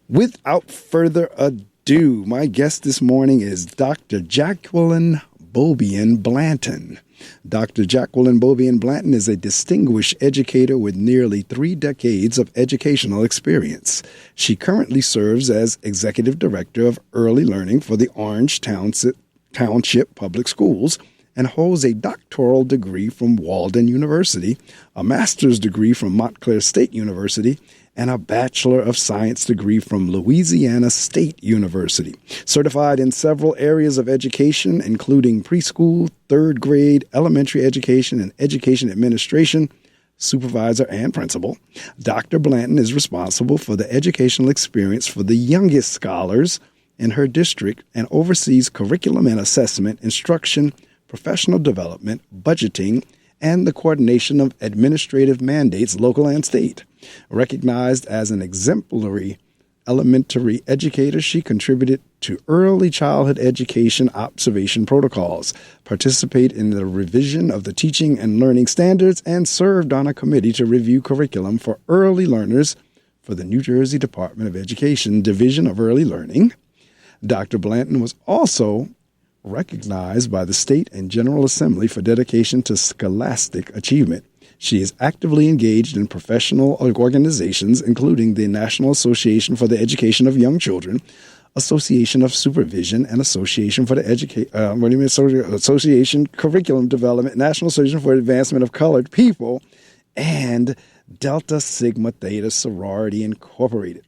Without further ado, my guest this morning is Dr. Jacquelyn Bobien-Blanton. Dr. Jacquelyn Bobien-Blanton is a distinguished educator with nearly 3 decades of educational experience. She currently serves as Executive Director of Early Learning for the Orange Township Public Schools and holds a doctoral degree from Walden University, a master's degree from Montclair State University, and a Bachelor of Science degree from Louisiana State University. Certified in several areas of education, including preschool, third grade, elementary education, and education administration, supervisor, and principal, Dr. Blanton is responsible for the educational experience for the youngest scholars in her district and oversees curriculum and assessment, instruction, professional development, budgeting, and the coordination of administrative mandates, local and state. Recognized as an exemplary elementary educator, she contributed to early childhood education observation protocols, participated in the revision of the teaching and learning standards, and served on a committee to review curriculum for early learners for the New Jersey Department of Education Division of Early Learning. Dr. Blanton was also recognized by the State and General Assembly for dedication to scholastic achievement. She is actively engaged in professional organizations, including the National Association for the Education of Young Children, Association of Supervision, and Association for the Association Curriculum Development, National Association for the Advancement of Colored People, and Delta Sigma Theta Sorority Incorporated.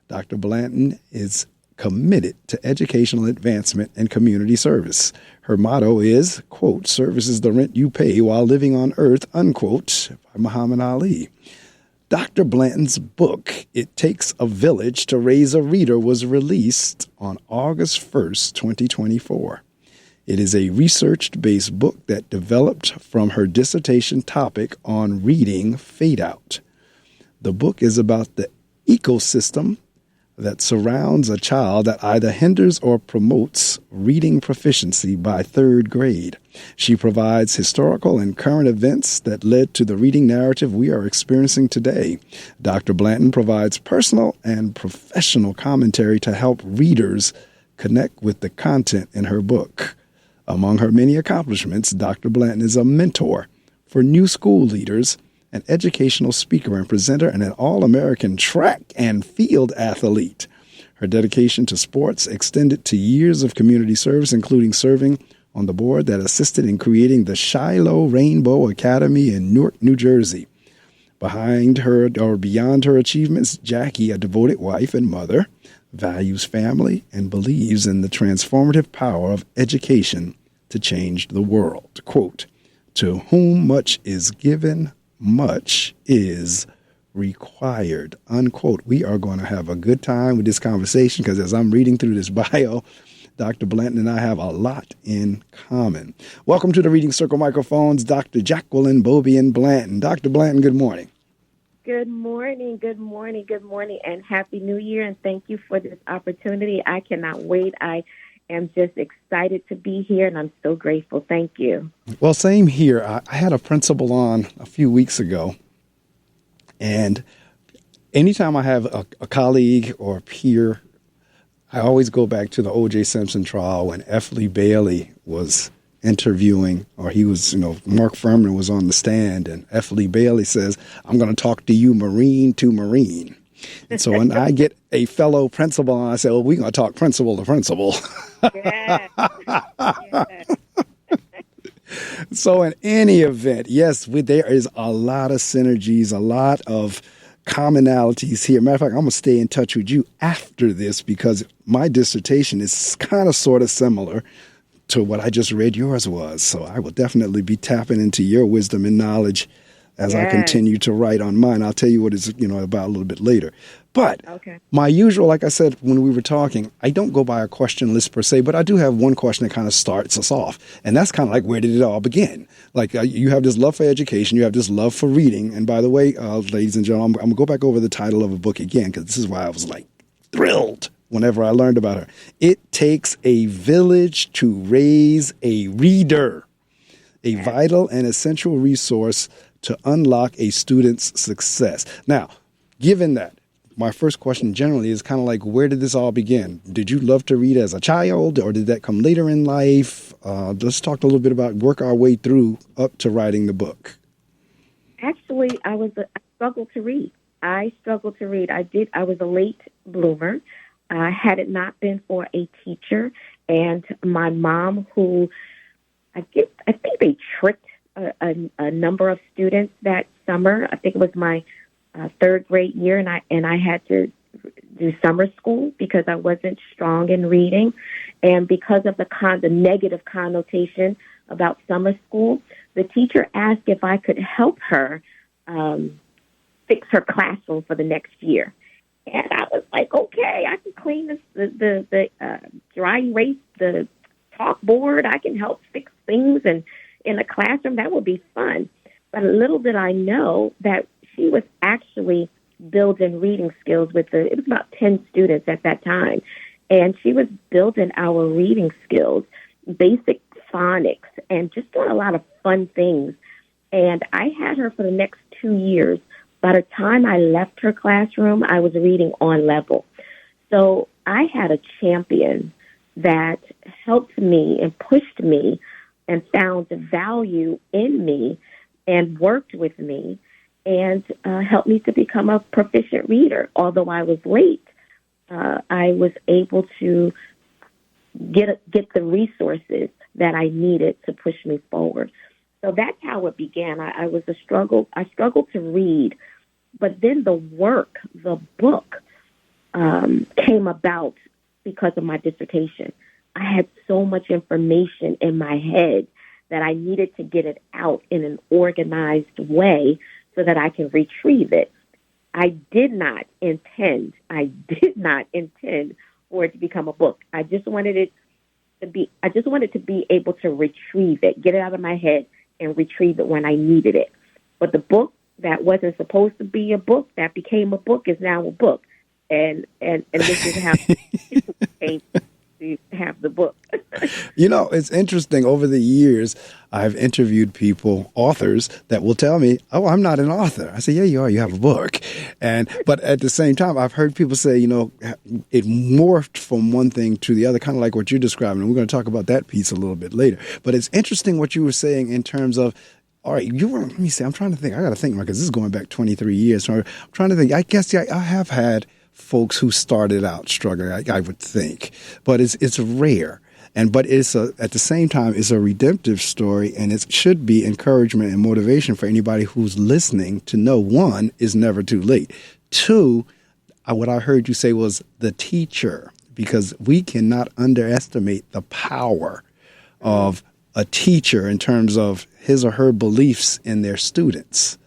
Dr. Blanton is committed to educational advancement and community service. Her motto is, quote, "Service is the rent you pay while living on earth," unquote, by Muhammad Ali. Dr. Blanton's book, It Takes a Village to Raise a Reader, was released on August 1st, 2024. It is a research-based book that developed from her dissertation topic on reading fade out. The book is about the ecosystem that surrounds a child that either hinders or promotes reading proficiency by third grade. She provides historical and current events that led to the reading narrative we are experiencing today. Dr. Blanton provides personal and professional commentary to help readers connect with the content in her book. Among her many accomplishments, Dr. Blanton is a mentor for new school leaders, an educational speaker and presenter, and an All-American track and field athlete. Her dedication to sports extended to years of community service, including serving on the board that assisted in creating the Shiloh Rainbow Academy in Newark, New Jersey. Beyond her achievements, Jackie, a devoted wife and mother, values family and believes in the transformative power of education to change the world. Quote, "To whom much is given, much is required," unquote. We are going to have a good time with this conversation because as I'm reading through this bio, Dr. Blanton and I have a lot in common. Welcome to the Reading Circle microphones, Dr. Jacquelyn Bobien-Blanton. Dr. Blanton, good morning. Good morning, good morning, good morning, and Happy New Year, and thank you for this opportunity. I cannot wait. I am just excited to be here, and I'm so grateful. Thank you. Well, same here. I had a principal on a few weeks ago, and anytime I have a colleague or a peer, I always go back to the O.J. Simpson trial when F. Lee Bailey was interviewing, or he was, Mark Furman was on the stand, and F. Lee Bailey says, "I'm going to talk to you Marine to Marine." And so when I get a fellow principal and I say, "Well, we're going to talk principal to principal." Yes. Yes. So in any event, yes, there is a lot of synergies, a lot of commonalities here. Matter of fact, I'm going to stay in touch with you after this because my dissertation is kind of sort of similar to what I just read yours was. So I will definitely be tapping into your wisdom and knowledge as I continue to write on mine. I'll tell you what it's about a little bit later. But my usual, like I said, when we were talking, I don't go by a question list per se, but I do have one question that kind of starts us off. And that's kind of like, where did it all begin? Like you have this love for education. You have this love for reading. And by the way, ladies and gentlemen, I'm going to go back over the title of a book again, because this is why I was like thrilled whenever I learned about her. It Takes a Village to Raise a Reader, a vital and essential resource to unlock a student's success. Now, given that, my first question generally is kind of like, where did this all begin? Did you love to read as a child, or did that come later in life? Let's talk a little bit about work our way through up to writing the book. Actually, I struggled to read. I was a late bloomer. Had it not been for a teacher and my mom, who I think they tricked a number of students that summer. I think it was my third grade year, and I had to do summer school because I wasn't strong in reading, and because of the negative connotation about summer school, the teacher asked if I could help her fix her classroom for the next year. And I was like, okay, I can clean the dry erase the chalkboard. I can help fix things and in a classroom. That would be fun. But little did I know that she was actually building reading skills it was about 10 students at that time. And she was building our reading skills, basic phonics, and just doing a lot of fun things. And I had her for the next 2 years. By the time I left her classroom, I was reading on level. So I had a champion that helped me and pushed me and found the value in me and worked with me and helped me to become a proficient reader. Although I was late, I was able to get the resources that I needed to push me forward. So that's how it began. I struggled to read, but then the book came about because of my dissertation. I had so much information in my head that I needed to get it out in an organized way so that I can retrieve it. I did not intend for it to become a book. I just wanted to be able to retrieve it, get it out of my head and retrieve it when I needed it. But the book that wasn't supposed to be a book, that became a book, is now a book. And this is how it came to have the book. It's interesting. Over the years, I've interviewed people, authors, that will tell me, "Oh, I'm not an author." I say, "Yeah, you are. You have a book." But at the same time, I've heard people say, it morphed from one thing to the other, kind of like what you're describing. And we're going to talk about that piece a little bit later. But it's interesting what you were saying in terms of, all right, let me see. I'm trying to think. I got to think, because this is going back 23 years. So I'm trying to think. I guess I have had folks who started out struggling, I would think, but it's rare. But at the same time, it's a redemptive story, and it should be encouragement and motivation for anybody who's listening to know, one, it's never too late. Two, what I heard you say was the teacher, because we cannot underestimate the power of a teacher in terms of his or her beliefs in their students.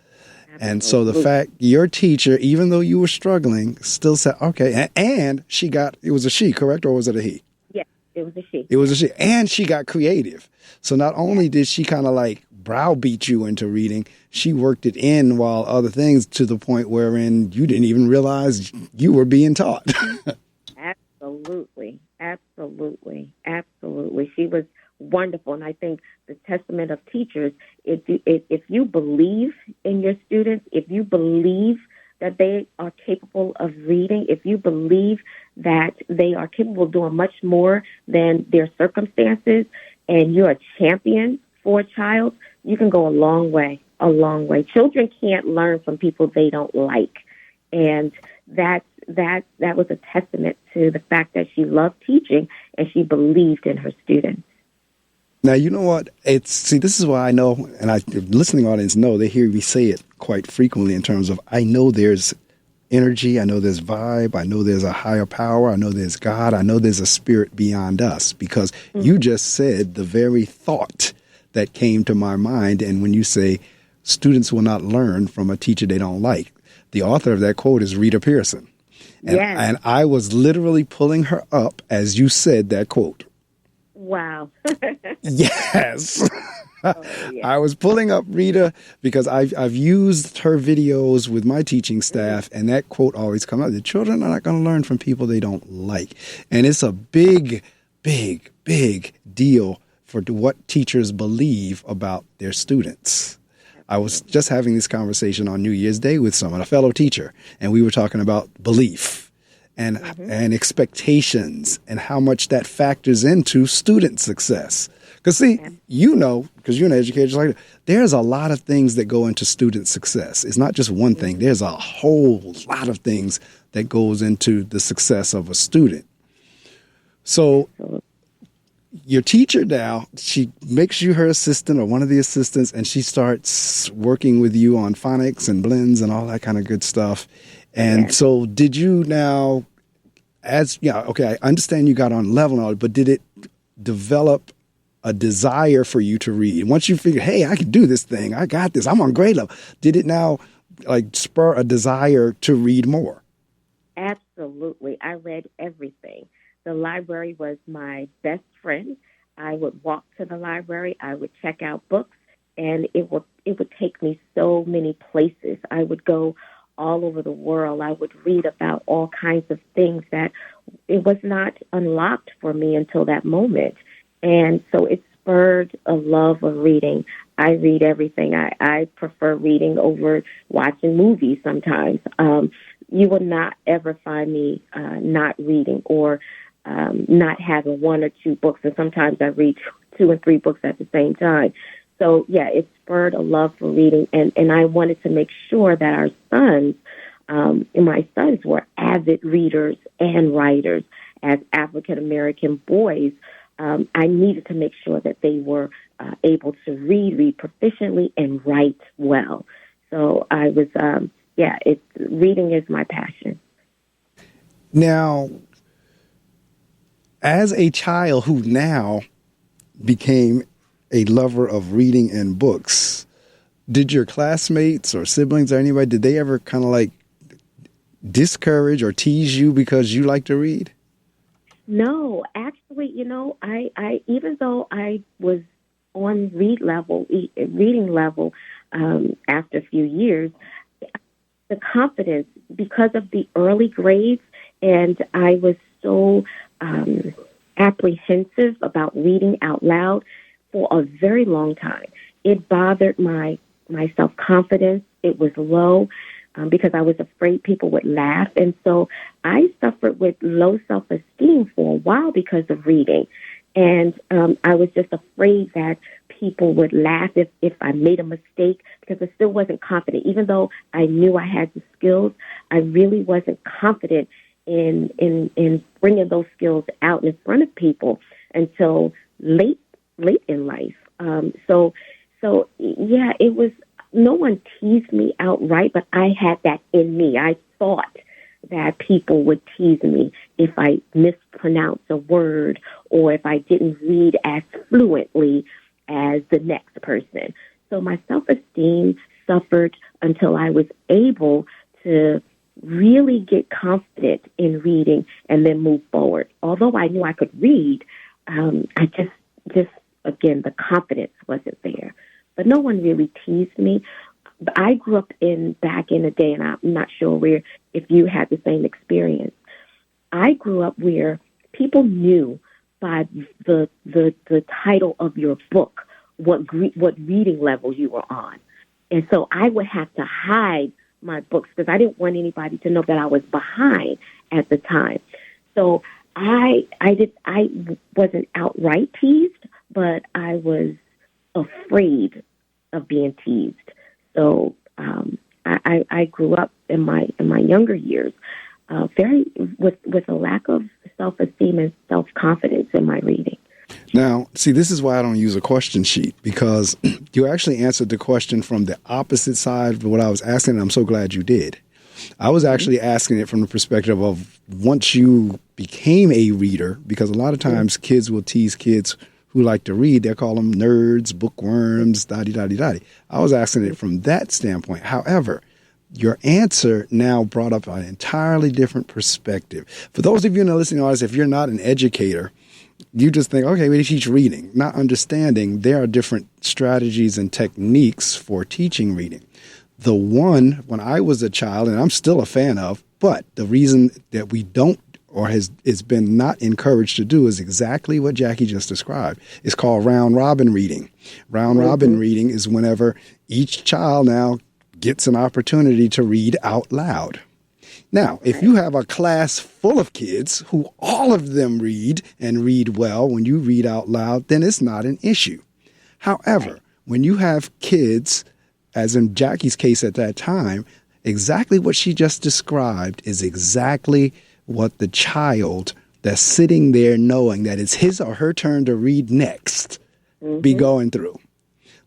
And so the fact your teacher, even though you were struggling, still said, okay, and it was a she, correct? Or was it a he? Yes, it was a she. It was a she. And she got creative. So not only did she kind of like browbeat you into reading, she worked it in while other things, to the point wherein you didn't even realize you were being taught. Absolutely. She was wonderful. And I think the testament of teachers, if you believe in your students, if you believe that they are capable of reading, if you believe that they are capable of doing much more than their circumstances, and you're a champion for a child, you can go a long way. Children can't learn from people they don't like. And that was a testament to the fact that she loved teaching and she believed in her students. Now, you know what? This is why I know, and the listening audience know, they hear me say it quite frequently in terms of, I know there's energy, I know there's vibe, I know there's a higher power, I know there's God, I know there's a spirit beyond us, because you just said the very thought that came to my mind. And when you say students will not learn from a teacher they don't like, the author of that quote is Rita Pearson. And I was literally pulling her up as you said that quote. Wow. Yes. Oh, yeah. I was pulling up Rita because I've used her videos with my teaching staff, and that quote always comes out. The children are not going to learn from people they don't like. And it's a big, big, big deal for what teachers believe about their students. I was just having this conversation on New Year's Day with someone, a fellow teacher, and we were talking about belief and expectations and how much that factors into student success. Because see, because you're an educator, like there's a lot of things that go into student success. It's not just one thing. There's a whole lot of things that goes into the success of a student. So your teacher now, she makes you her assistant or one of the assistants, and she starts working with you on phonics and blends and all that kind of good stuff. And so did you now, I understand you got on level knowledge, but did it develop a desire for you to read? Once you figured, hey, I can do this thing, I got this, I'm on grade level, did it now spur a desire to read more? Absolutely. I read everything. The library was my best friend. I would walk to the library, I would check out books, and it would take me so many places. I would go all over the world. I would read about all kinds of things that it was not unlocked for me until that moment. And so it spurred a love of reading. I read everything. I prefer reading over watching movies sometimes. You will not ever find me not reading or not having one or two books. And sometimes I read 2 and 3 books at the same time. So, it spurred a love for reading. And I wanted to make sure that our sons, my sons were avid readers and writers. As African-American boys, I needed to make sure that they were able to read proficiently and write well. So I was, reading is my passion. Now, as a child who now became a lover of reading and books, did your classmates or siblings or anybody, did they ever kind of discourage or tease you because you like to read? No, actually, I even though I was on reading level after a few years, the confidence, because of the early grades, and I was so apprehensive about reading out loud for a very long time. It bothered my self-confidence. It was low. Because I was afraid people would laugh. And so I suffered with low self-esteem for a while because of reading. And I was just afraid that people would laugh if I made a mistake, because I still wasn't confident. Even though I knew I had the skills, I really wasn't confident in bringing those skills out in front of people until late in life. It was. No one teased me outright, but I had that in me. I thought that people would tease me if I mispronounced a word or if I didn't read as fluently as the next person. So my self-esteem suffered until I was able to really get confident in reading and then move forward. Although I knew I could read, I just again, the confidence wasn't there. But no one really teased me. I grew up back in the day, and I'm not sure if you had the same experience. I grew up where people knew by the title of your book what reading level you were on. And so I would have to hide my books because I didn't want anybody to know that I was behind at the time. So I wasn't outright teased, but I was afraid of being teased. So I grew up in my younger years very with a lack of self-esteem and self-confidence in my reading. Now, see, this is why I don't use a question sheet, because you actually answered the question from the opposite side of what I was asking, and I'm so glad you did. I was actually asking it from the perspective of once you became a reader, because a lot of times kids will tease kids who like to read. They'll call them nerds, bookworms, da-di-da-di-da-di. I was asking it from that standpoint. However, your answer now brought up an entirely different perspective. For those of you in the listening audience, if you're not an educator, you just think, okay, we teach reading, not understanding there are different strategies and techniques for teaching reading. The one, when I was a child, and I'm still a fan of, but the reason that we don't or it's been not encouraged to do is exactly what Jackie just described. It's called round robin reading. Round robin reading is whenever each child now gets an opportunity to read out loud. Now, if you have a class full of kids who all of them read and read well when you read out loud, then it's not an issue. However, when you have kids, as in Jackie's case at that time, exactly what she just described is exactly what the child that's sitting there knowing that it's his or her turn to read next be going through.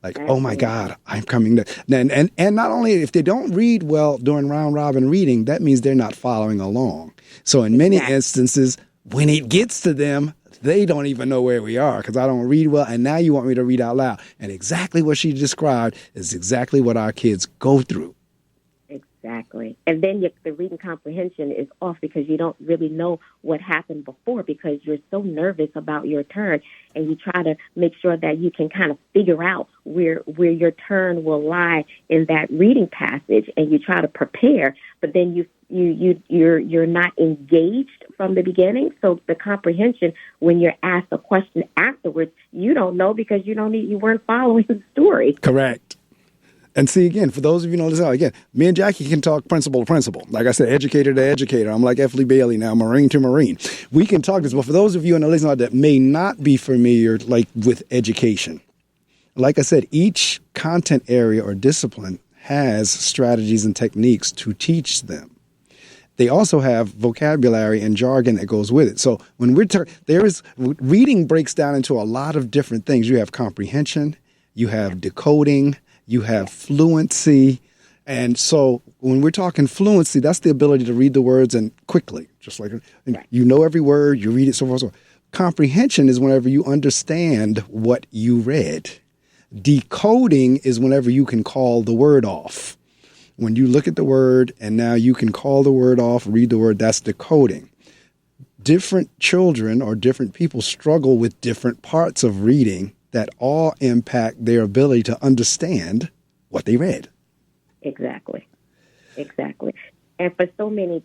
Like, oh my God, I'm coming to, and not only if they don't read well during round robin reading, that means they're not following along. So in many instances, when it gets to them, they don't even know where we are because I don't read well. And now you want me to read out loud. And exactly what she described is exactly what our kids go through. Exactly. And then the reading comprehension is off because you don't really know what happened before because you're so nervous about your turn, and you try to make sure that you can kind of figure out where your turn will lie in that reading passage, and you try to prepare, but then you're not engaged from the beginning. So the comprehension, when you're asked a question afterwards, you don't know because you weren't following the story. Correct. And see, again, for those of you who know this, again, me and Jackie can talk principal to principal. Like I said, educator to educator. I'm like F. Lee Bailey now, Marine to Marine. We can talk this, but for those of you in the listener that may not be familiar, like with education, like I said, each content area or discipline has strategies and techniques to teach them. They also have vocabulary and jargon that goes with it. So when reading breaks down into a lot of different things. You have comprehension, you have decoding, you have fluency. And so when we're talking fluency, that's the ability to read the words and quickly, just like you know every word, you read it, so forth. So comprehension is whenever you understand what you read. Decoding is whenever you can call the word off. When you look at the word and now you can call the word off, read the word, that's decoding. Different children or different people struggle with different parts of reading that all impact their ability to understand what they read. Exactly. And for so many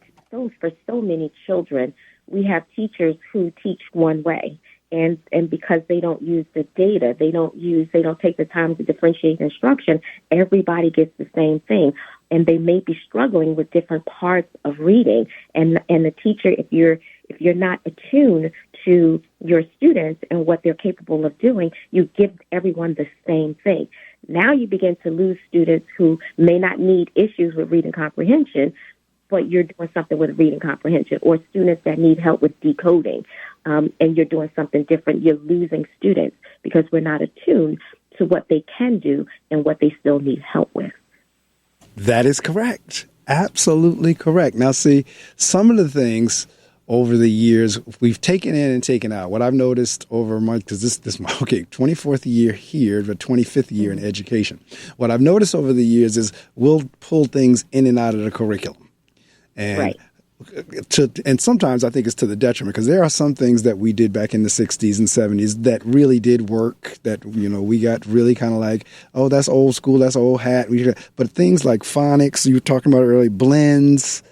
children, we have teachers who teach one way. And because they don't use the data, they don't take the time to differentiate instruction, everybody gets the same thing. And they may be struggling with different parts of reading. And the teacher, if you're not attuned to your students and what they're capable of doing, you give everyone the same thing. Now you begin to lose students who may not need issues with reading comprehension, but you're doing something with reading comprehension, or students that need help with decoding, and you're doing something different. You're losing students because we're not attuned to what they can do and what they still need help with. That is correct. Absolutely correct. Now, see, some of the things over the years we've taken in and taken out. What I've noticed over my, because this is my 24th year here, the 25th year in education. What I've noticed over the years is we'll pull things in and out of the curriculum. And and sometimes I think it's to the detriment, because there are some things that we did back in the 60s and 70s that really did work, that, we got really kind of like, oh, that's old school, that's old hat. But things like phonics, you were talking about earlier, blends,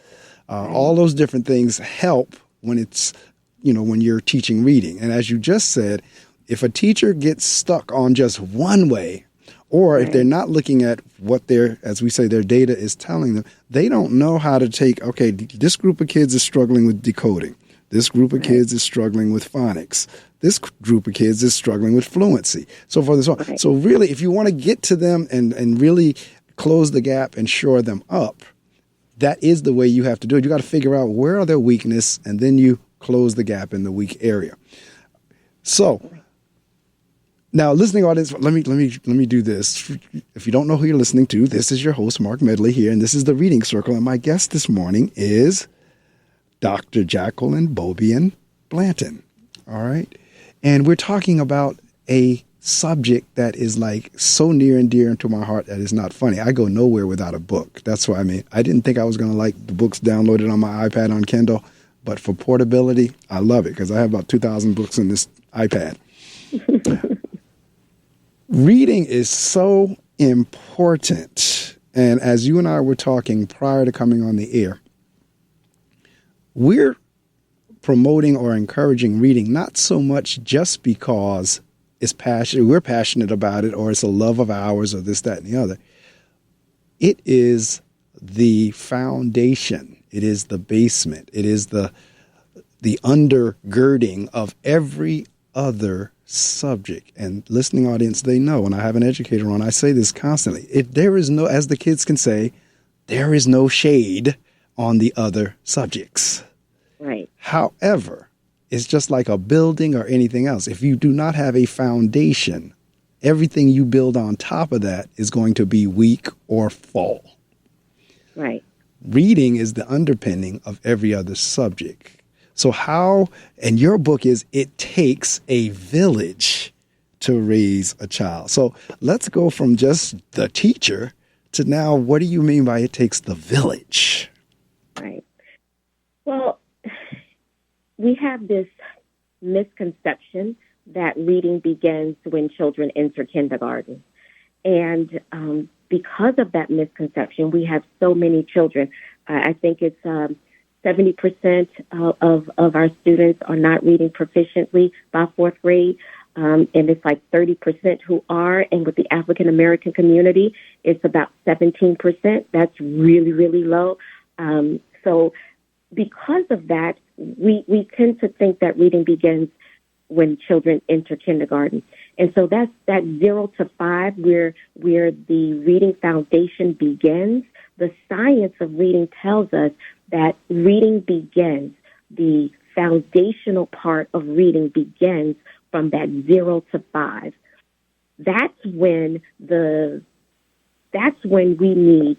all those different things help when it's, when you're teaching reading. And as you just said, if a teacher gets stuck on just one way, or if they're not looking at what as we say, their data is telling them, they don't know how to take, okay, this group of kids is struggling with decoding. This group of kids is struggling with phonics. This group of kids is struggling with fluency. So forth and so on. So really, if you want to get to them and really close the gap and shore them up, that is the way you have to do it. You got to figure out where are their weakness, and then you close the gap in the weak area. So now, listening audience, let me do this. If you don't know who you're listening to, this is your host, Marc Medley here, and this is the Reading Circle. And my guest this morning is Dr. Jacquelyn Bobien-Blanton. All right. And we're talking about a subject that is like so near and dear to my heart that is not funny. I go nowhere without a book. That's what I mean. I didn't think I was going to like the books downloaded on my iPad on Kindle, but for portability, I love it because I have about 2,000 books in this iPad. Reading is so important. And as you and I were talking prior to coming on the air, we're promoting or encouraging reading, not so much just because we're passionate about it, or it's a love of ours, or this, that, and the other. It is the foundation. It is the basement. It is the undergirding of every other subject. And listening audience, they know when I have an educator on, I say this constantly. If there is no, as the kids can say, there is no shade on the other subjects. Right. However, it's just like a building or anything else. If you do not have a foundation, everything you build on top of that is going to be weak or fall. Right. Reading is the underpinning of every other subject. So how, and your book is, it takes a village to raise a child. So let's go from just the teacher to now, what do you mean by it takes the village? Right. Well, we have this misconception that reading begins when children enter kindergarten. And because of that misconception, we have so many children. I think it's 70% of our students are not reading proficiently by fourth grade. And it's like 30% who are. And with the African American community, it's about 17%. That's really, really low. So because of that, we tend to think that reading begins when children enter kindergarten. And so that's that 0 to 5 where the reading foundation begins. The science of reading tells us that reading begins, the foundational part of reading begins from that 0 to 5. That's when we need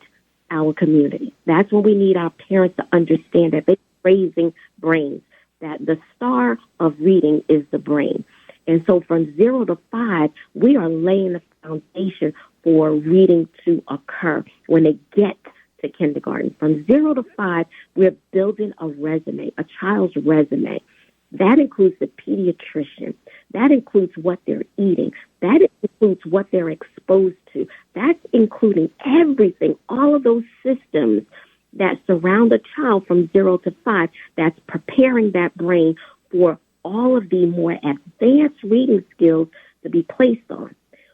our community. That's when we need our parents to understand that they're raising brains, that the star of reading is the brain. And so from 0 to 5, we are laying the foundation for reading to occur when they get to kindergarten. From 0 to 5, we're building a resume, a child's resume. That includes the pediatrician. That includes what they're eating. That includes what they're exposed to. That's including everything, all of those systems that surround a child from 0 to 5, that's preparing that brain for all of the more advanced reading skills to be placed on.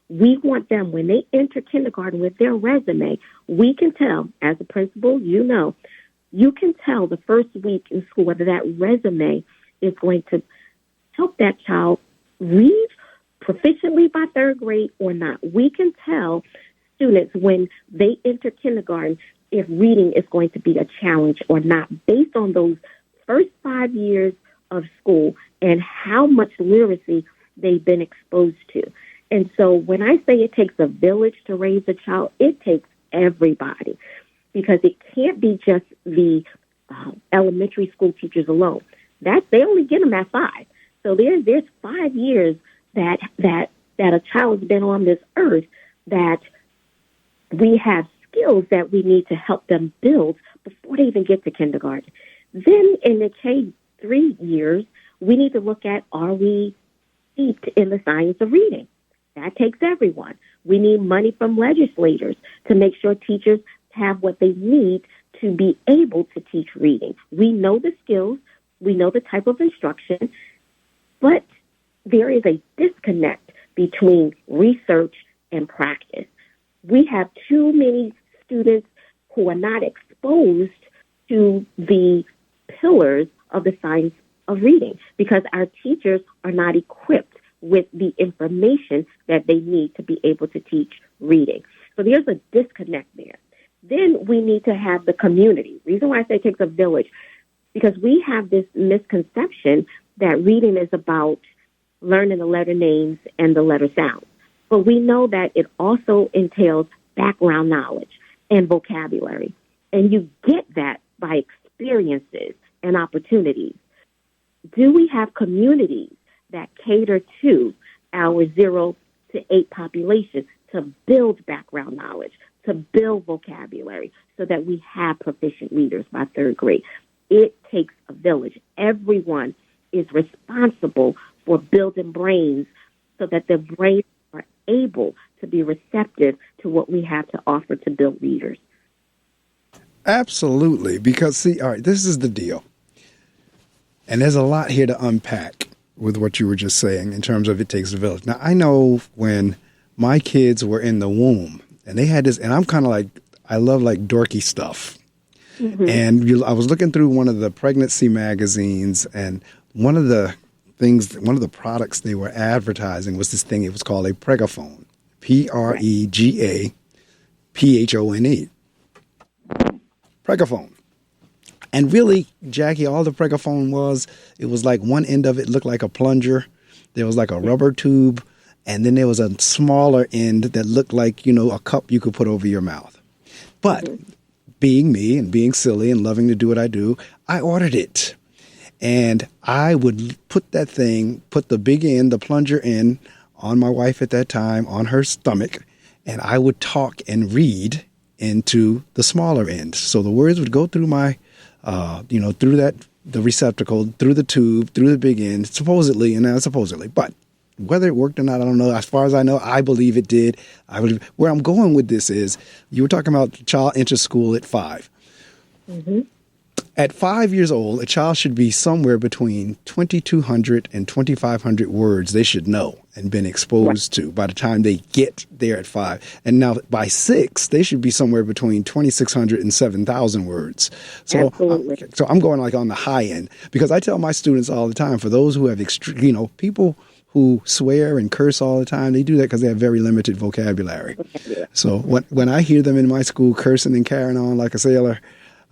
We want them, when they enter kindergarten with their resume, we can tell, as a principal, you can tell the first week in school whether that resume is going to help that child read proficiently by third grade or not. We can tell students when they enter kindergarten if reading is going to be a challenge or not, based on those first 5 years of school and how much literacy they've been exposed to. And so when I say it takes a village to raise a child, it takes everybody, because it can't be just the elementary school teachers alone. They only get them at 5. So there's 5 years that a child has been on this earth, that we have skills that we need to help them build before they even get to kindergarten. Then in the K-3 years, we need to look at, are we steeped in the science of reading? That takes everyone. We need money from legislators to make sure teachers have what they need to be able to teach reading. We know the skills, we know the type of instruction, but there is a disconnect between research and practice. We have too many students who are not exposed to the pillars of the science of reading because our teachers are not equipped with the information that they need to be able to teach reading. So there's a disconnect there. Then we need to have the community. Reason why I say it takes a village, because we have this misconception that reading is about learning the letter names and the letter sounds. But we know that it also entails background knowledge and vocabulary. And you get that by experiences and opportunities. Do we have communities that cater to our 0 to 8 population to build background knowledge, to build vocabulary, so that we have proficient readers by third grade? It takes a village. Everyone is responsible for building brains so that the brains are able to be receptive to what we have to offer to build readers. Absolutely. Because, see, all right, this is the deal. And there's a lot here to unpack with what you were just saying in terms of it takes a village. Now, I know when my kids were in the womb and they had this, and I'm kind of like, I love like dorky stuff. Mm-hmm. And I was looking through one of the pregnancy magazines, and one of the products they were advertising was this thing. It was called a pregaphone, Pregaphone. Pregaphone. And really, Jackie, all the pregaphone was, it was like one end of it looked like a plunger. There was like a rubber tube. And then there was a smaller end that looked like, a cup you could put over your mouth. But being me and being silly and loving to do what I do, I ordered it. And I would put the big end, the plunger end, on my wife at that time, on her stomach. And I would talk and read into the smaller end. So the words would go through my through the receptacle, through the tube, through the big end, supposedly, but whether it worked or not, I don't know. As far as I know, I believe it did. Where I'm going with this is, you were talking about the child enters school at 5. Mm-hmm. At 5 years old, a child should be somewhere between 2,200 and 2,500 words they should know and been exposed to by the time they get there at 5. And now by 6, they should be somewhere between 2,600 and 7,000 words. So, so I'm going like on the high end, because I tell my students all the time, for those who have people who swear and curse all the time, they do that because they have very limited vocabulary. So when I hear them in my school cursing and carrying on like a sailor,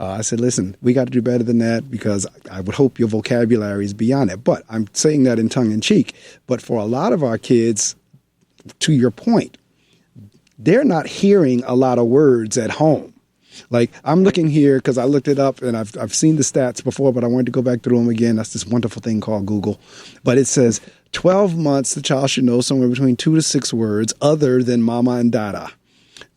I said, listen, we got to do better than that, because I would hope your vocabulary is beyond that. But I'm saying that in tongue in cheek. But for a lot of our kids, to your point, they're not hearing a lot of words at home. Like, I'm looking here because I looked it up, and I've seen the stats before, but I wanted to go back through them again. That's this wonderful thing called Google. But it says 12 months, the child should know somewhere between 2 to 6 words other than mama and dada.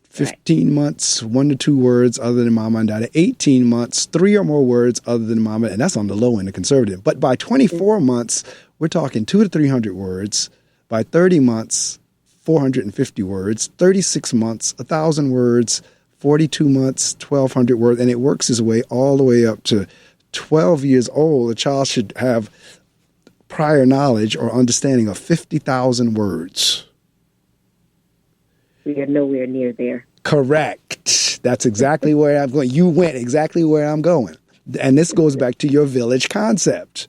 15 months, 1 to 2 words other than mama and dada. 18 months, 3 or more words other than mama. And that's on the low end, the conservative. But by 24 months, we're talking 200 to 300 words. By 30 months, 450 words. 36 months, 1,000 words. 42 months, 1,200 words. And it works its way all the way up to 12 years old. A child should have prior knowledge or understanding of 50,000 words. We are nowhere near there. Correct. That's exactly where I'm going. You went exactly where I'm going. And this goes back to your village concept.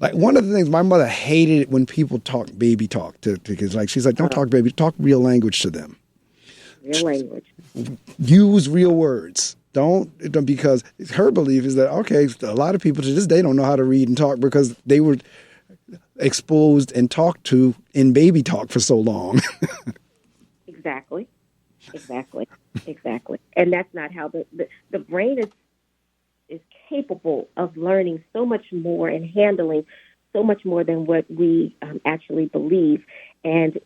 Like, one of the things, my mother hated it when people talk baby talk to kids. Like, she's like, don't talk baby, talk real language to them. Real language. Use real words. Don't, because her belief is that, okay, a lot of people to this day don't know how to read and talk because they were exposed and talked to in baby talk for so long. Exactly. And that's not how the brain is capable of learning so much more and handling so much more than what we actually believe. And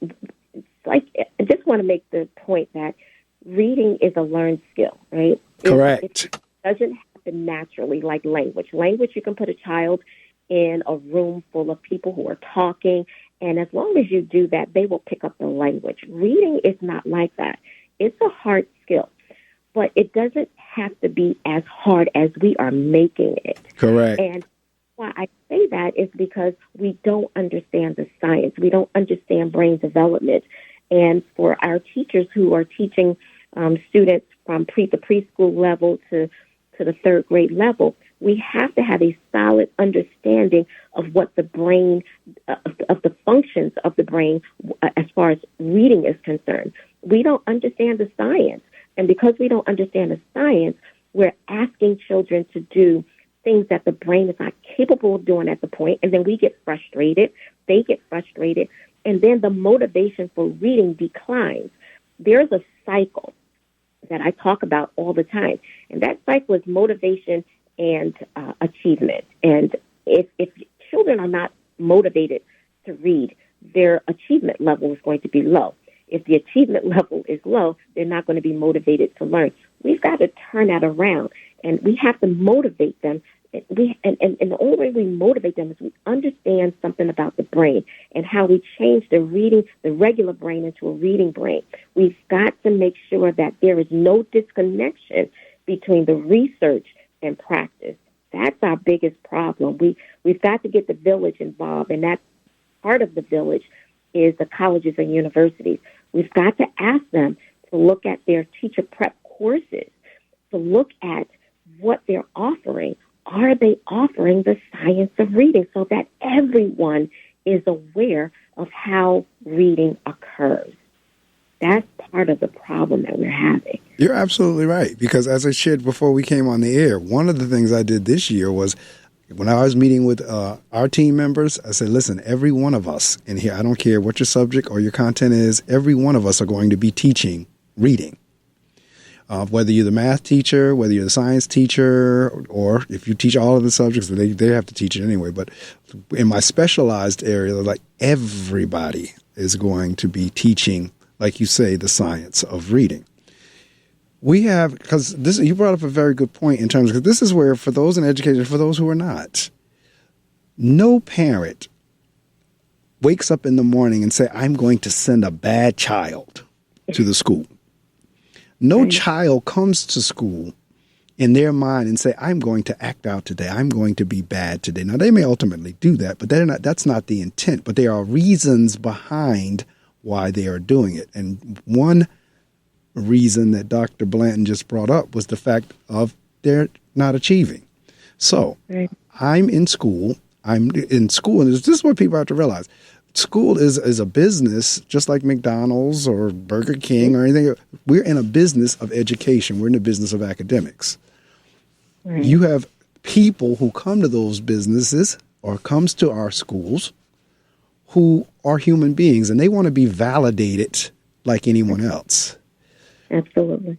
it's like, I just want to make the point that reading is a learned skill, right? Correct. It doesn't happen naturally like language. Language, you can put a child in a room full of people who are talking, and as long as you do that, they will pick up the language. Reading is not like that. It's a hard skill, but it doesn't have to be as hard as we are making it. Correct. And why I say that is because we don't understand the science. We don't understand brain development. And for our teachers who are teaching students from the preschool level to the third grade level, we have to have a solid understanding of what the brain, of the functions of the brain as far as reading is concerned. We don't understand the science. And because we don't understand the science, we're asking children to do things that the brain is not capable of doing at the point, and then we get frustrated. They get frustrated, and then the motivation for reading declines. There's a cycle that I talk about all the time, and that cycle is motivation and achievement. And if children are not motivated to read, their achievement level is going to be low. If the achievement level is low, they're not going to be motivated to learn. We've got to turn that around, and we have to motivate them. And the only way we motivate them is we understand something about the brain and how we change the regular brain into a reading brain. We've got to make sure that there is no disconnection between the research and practice. That's our biggest problem. We've got to get the village involved, and that part of the village is the colleges and universities. We've got to ask them to look at their teacher prep courses, to look at what they're offering. Are they offering the science of reading so that everyone is aware of how reading occurs? That's part of the problem that we're having. You're absolutely right, because as I shared before we came on the air, one of the things I did this year was when I was meeting with our team members, I said, listen, every one of us in here, I don't care what your subject or your content is, every one of us are going to be teaching reading. Whether you're the math teacher, whether you're the science teacher, or if you teach all of the subjects, they have to teach it anyway. But in my specialized area, like everybody is going to be teaching, like you say, the science of reading. We have, because this, you brought up a very good point in terms of, this is where, for those in education, for those who are not, no parent wakes up in the morning and say, I'm going to send a bad child to the school. No child comes to school in their mind and say, I'm going to act out today. I'm going to be bad today. Now, they may ultimately do that, but that's not the intent. But there are reasons behind why they are doing it. And one reason that Dr. Blanton just brought up was the fact of they're not achieving. So I'm in school, and this is what people have to realize. School is a business, just like McDonald's or Burger King or anything. We're in a business of education. We're in the business of academics. Right. You have people who come to those businesses or comes to our schools who are human beings, and they want to be validated like anyone else. Absolutely.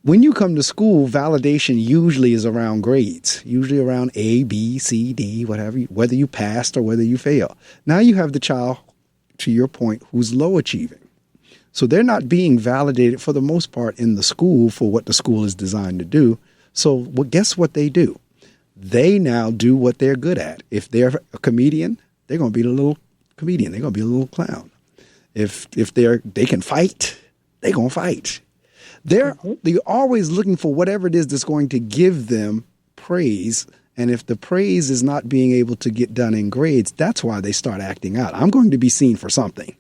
When you come to school, validation usually is around grades, usually around A, B, C, D, whatever, whether you passed or whether you fail. Now you have the child, to your point, who's low achieving. So they're not being validated for the most part in the school for what the school is designed to do. So guess what they do? They now do what they're good at. If they're a comedian, they're going to be a little comedian. They're going to be a little clown. If they can fight, they're going to fight. They're always looking for whatever it is that's going to give them praise. And if the praise is not being able to get done in grades, that's why they start acting out. I'm going to be seen for something,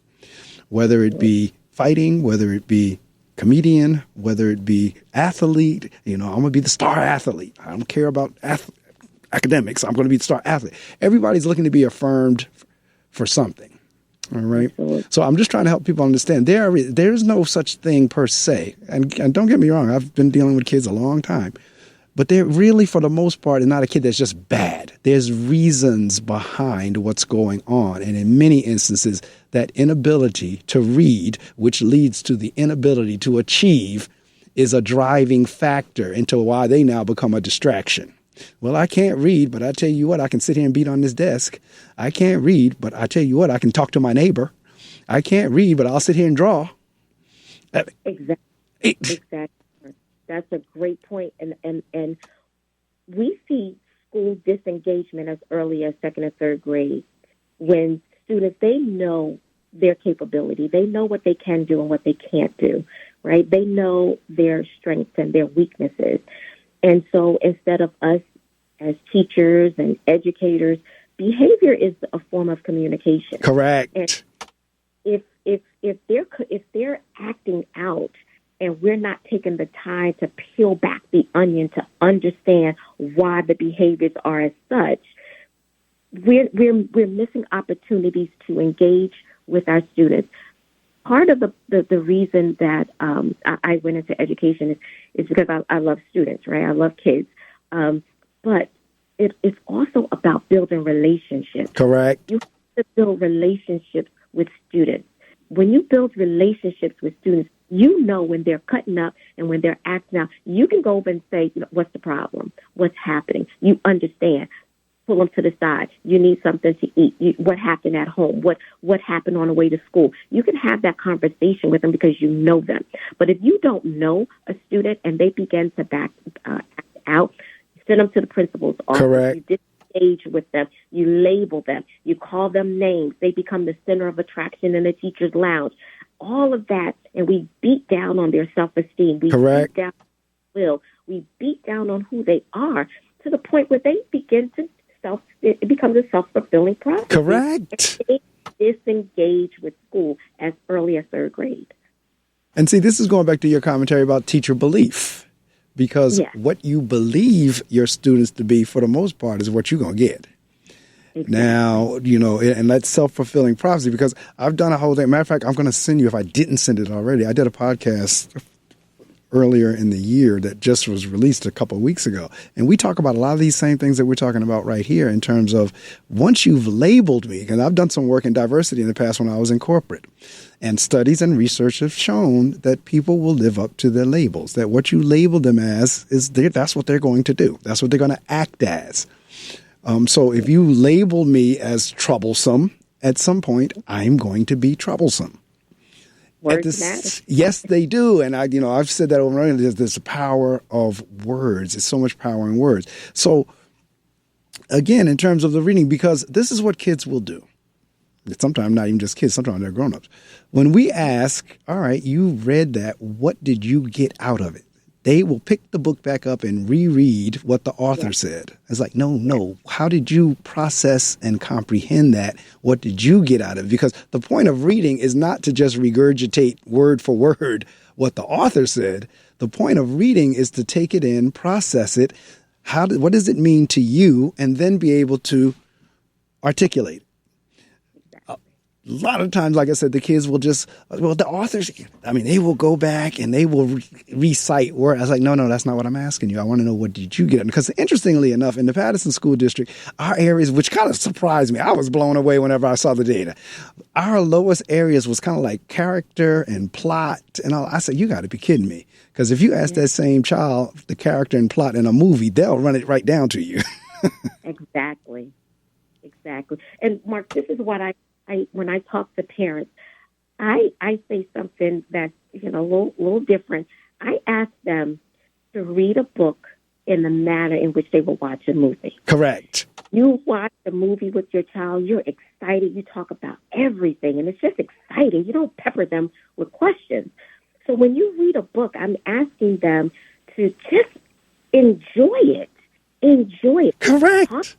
whether it be fighting, whether it be comedian, whether it be athlete. I'm going to be the star athlete. I don't care about academics. I'm going to be the star athlete. Everybody's looking to be affirmed for something. All right. Absolutely. So I'm just trying to help people understand there's no such thing per se. And don't get me wrong, I've been dealing with kids a long time. But they're really, for the most part, not a kid that's just bad. There's reasons behind what's going on. And in many instances, that inability to read, which leads to the inability to achieve, is a driving factor into why they now become a distraction. Well, I can't read, but I tell you what, I can sit here and beat on this desk. I can't read, but I tell you what, I can talk to my neighbor. I can't read, but I'll sit here and draw. Exactly. That's a great point. And we see school disengagement as early as second and third grade when students, they know their capability. They know what they can do and what they can't do, right? They know their strengths and their weaknesses. And so instead of us as teachers and educators, behavior is a form of communication. Correct. And if they're acting out and we're not taking the time to peel back the onion to understand why the behaviors are as such, we're missing opportunities to engage with our students. Part of the reason that I went into education is because I love students, right? I love kids. But it's also about building relationships. Correct. You have to build relationships with students. When you build relationships with students, you know when they're cutting up and when they're acting out. You can go over and say, what's the problem? What's happening? You understand. Pull them to the side. You need something to eat. What happened at home? What happened on the way to school? You can have that conversation with them because you know them. But if you don't know a student and they begin to act out, send them to the principal's office. Correct. You disengage with them. You label them. You call them names. They become the center of attraction in the teacher's lounge. All of that, and we beat down on their self-esteem. Correct. Beat down on will. We beat down on who they are. to the point where they begin to it becomes a self-fulfilling process. Correct. And they disengage with school as early as third grade. And see, this is going back to your commentary about teacher belief, because what you believe your students to be, for the most part, is what you're going to get. Exactly. Now, and that's self-fulfilling prophecy, because I've done a whole thing. Matter of fact, I'm going to send you, if I didn't send it already, I did a podcast earlier in the year that just was released a couple of weeks ago. And we talk about a lot of these same things that we're talking about right here in terms of once you've labeled me, and I've done some work in diversity in the past when I was in corporate, and studies and research have shown that people will live up to their labels, that what you label them as that's what they're going to do. That's what they're going to act as. So if you label me as troublesome, at some point, I'm going to be troublesome. Words matter. Yes, they do. And I've said that over and over. There's the power of words. There's so much power in words. So again, in terms of the reading, because this is what kids will do. Sometimes not even just kids, sometimes they're grown-ups. When we ask, all right, you read that, what did you get out of it? They will pick the book back up and reread what the author said. It's like, no. How did you process and comprehend that? What did you get out of it? Because the point of reading is not to just regurgitate word for word what the author said. The point of reading is to take it in, process it. What does it mean to you? And then be able to articulate it. A lot of times, like I said, the kids will the authors, they will go back and they will recite words. I was like, no, that's not what I'm asking you. I want to know, what did you get? Because interestingly enough, in the Patterson School District, our areas, which kind of surprised me, I was blown away whenever I saw the data. Our lowest areas was kind of like character and plot. And I said, you got to be kidding me. Because if you ask that same child the character and plot in a movie, they'll run it right down to you. Exactly. And Mark, this is what when I talk to parents, I say something that's a little different. I ask them to read a book in the manner in which they will watch a movie. Correct. You watch a movie with your child, you're excited, you talk about everything, and it's just exciting. You don't pepper them with questions. So when you read a book, I'm asking them to just enjoy it. Enjoy it. Correct.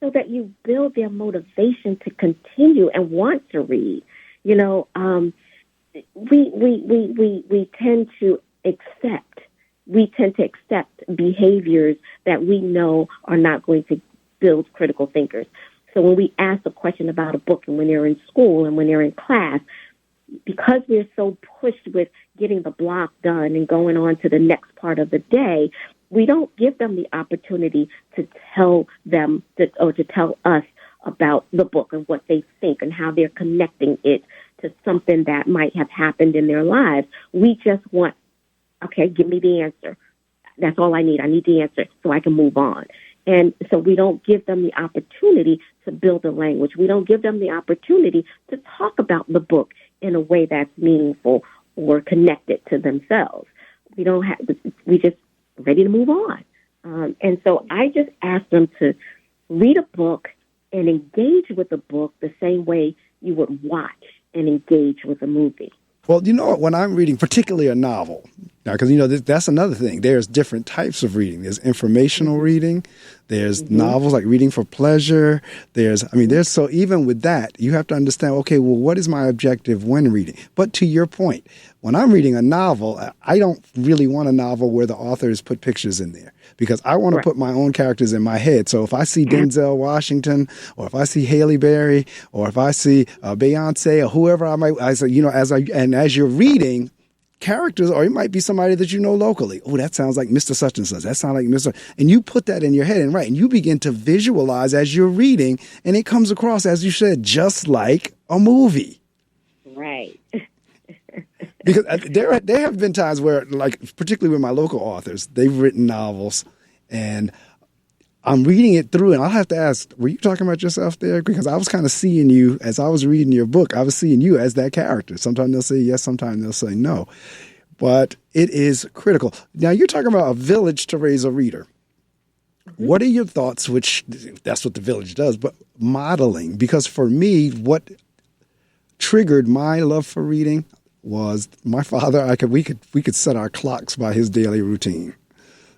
So that you build their motivation to continue and want to read. We tend to accept behaviors that we know are not going to build critical thinkers. So when we ask a question about a book, and when they're in school and when they're in class, because we're so pushed with getting the block done and going on to the next part of the day, we don't give them the opportunity to tell them to tell us about the book and what they think and how they're connecting it to something that might have happened in their lives. We just want, okay, give me the answer. That's all I need. I need the answer so I can move on. And so we don't give them the opportunity to build a language. We don't give them the opportunity to talk about the book in a way that's meaningful or connected to themselves. We just ready to move on. And so I just ask them to read a book and engage with the book the same way you would watch and engage with a movie. Well, when I'm reading, particularly a novel, now, because, that's another thing. There's different types of reading. There's informational reading. There's novels like reading for pleasure. So even with that, you have to understand, okay, well, what is my objective when reading? But to your point, when I'm reading a novel, I don't really want a novel where the author has put pictures in there, because I want to put my own characters in my head. So if I see Denzel Washington, or if I see Halle Berry, or if I see Beyonce, or whoever as you're reading, characters, or it might be somebody that you know locally. Oh, that sounds like Mr. Such and Such. That sounds like Mr. And you put that in your head and you begin to visualize as you're reading, and it comes across, as you said, just like a movie. Right. Because there have been times where, like, particularly with my local authors, they've written novels, and I'm reading it through, and I'll have to ask, were you talking about yourself there? Because I was kind of seeing you, as I was reading your book, I was seeing you as that character. Sometimes they'll say yes, sometimes they'll say no. But it is critical. Now, you're talking about a village to raise a reader. What are your thoughts, which that's what the village does, but modeling? Because for me, what triggered my love for reading was my father. We could set our clocks by his daily routine.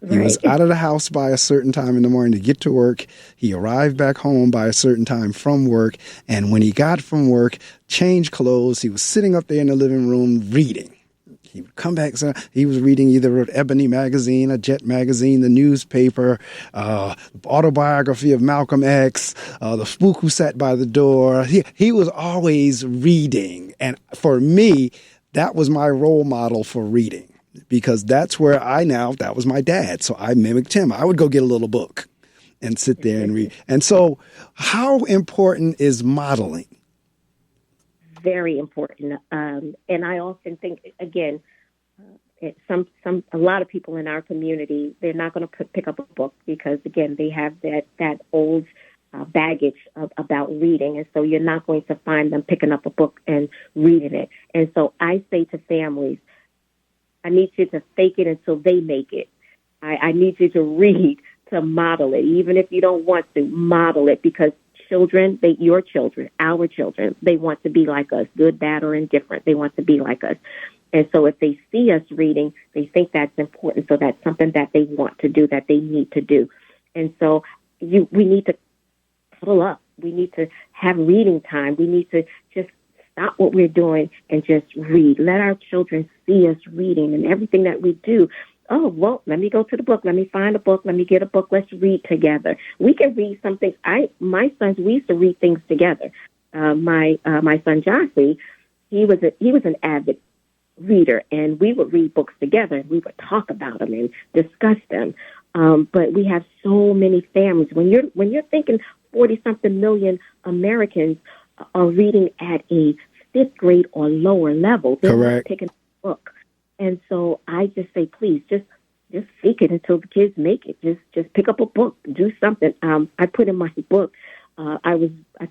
He was out of the house by a certain time in the morning to get to work. He arrived back home by a certain time from work. And when he got from work, changed clothes, he was sitting up there in the living room reading. He would come back. So he was reading either an Ebony magazine, a Jet magazine, the newspaper, autobiography of Malcolm X, the spook who sat by the door. He was always reading. And for me, that was my role model for reading, because that's where that was my dad. So I mimicked him. I would go get a little book and sit there and read. And so how important is modeling? Very important. And I often think, again, a lot of people in our community, they're not going to pick up a book because, again, they have that old baggage about reading. And so you're not going to find them picking up a book and reading it. And so I say to families, I need you to fake it until they make it. I need you to read, to model it, even if you don't want to model it, because children, your children, our children, they want to be like us, good, bad, or indifferent. They want to be like us. And so if they see us reading, they think that's important. So that's something that they want to do, that they need to do. And so we need to cuddle up. We need to have reading time. We need to just stop what we're doing and just read. Let our children see us reading, and everything that we do. Oh, well, let me go to the book. Let me find a book. Let me get a book. Let's read together. We can read something. My sons, we used to read things together. My son, Jossie, he was an avid reader, and we would read books together. We would talk about them and discuss them. But we have so many families. When you're thinking 40-something million Americans are reading at a 5th grade or lower level, they're not picking up a book. And so I just say, please, just fake it until the kids make it. Just pick up a book, do something. I put in my book. I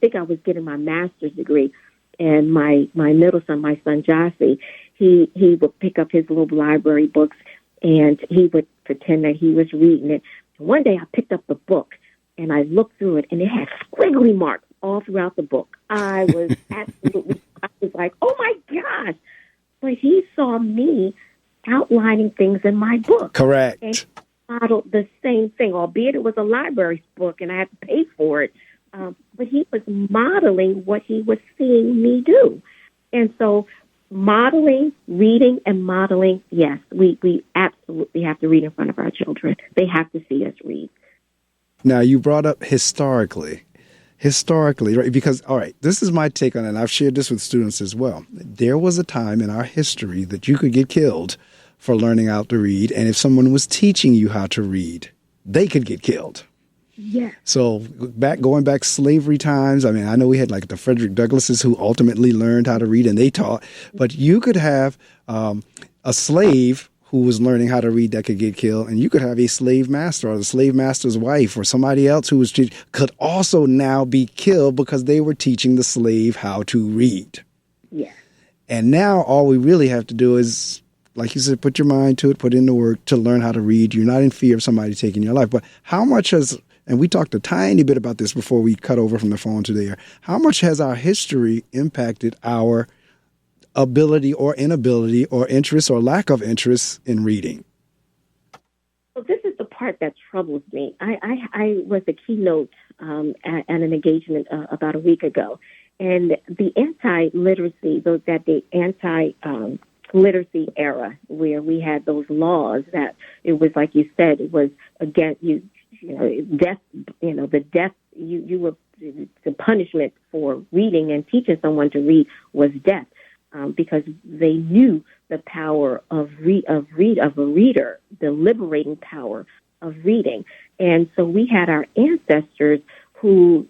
think I was getting my master's degree, and my middle son, my son Jossie, he would pick up his little library books, and he would pretend that he was reading it. One day I picked up the book, and I looked through it, and it had squiggly marks all throughout the book. I was like, oh my gosh. But he saw me outlining things in my book. Correct. And he modeled the same thing, albeit it was a library book and I had to pay for it. But he was modeling what he was seeing me do. And so modeling, reading, and modeling, yes, we absolutely have to read in front of our children. They have to see us read. Now, you brought up historically, right? Because, all right, this is my take on it, and I've shared this with students as well. There was a time in our history that you could get killed for learning how to read, and if someone was teaching you how to read, they could get killed. Yeah. So going back slavery times, I mean, I know we had like the Frederick Douglasses who ultimately learned how to read and they taught, but you could have a slave who was learning how to read that could get killed, and you could have a slave master or the slave master's wife or somebody else who was could also now be killed because they were teaching the slave how to read. Yeah. And now all we really have to do is, like you said, put your mind to it, put in the work to learn how to read. You're not in fear of somebody taking your life. But how much has, and we talked a tiny bit about this before we cut over from the phone to the air, how much has our history impacted our ability or inability or interest or lack of interest in reading? Well, this is the part that troubles me. I was a keynote at an engagement about a week ago, and the anti-literacy, the anti-literacy era, where we had those laws that it was, like you said, it was against death. The punishment for reading and teaching someone to read was death. Because they knew the power of a reader, the liberating power of reading. And so we had our ancestors who,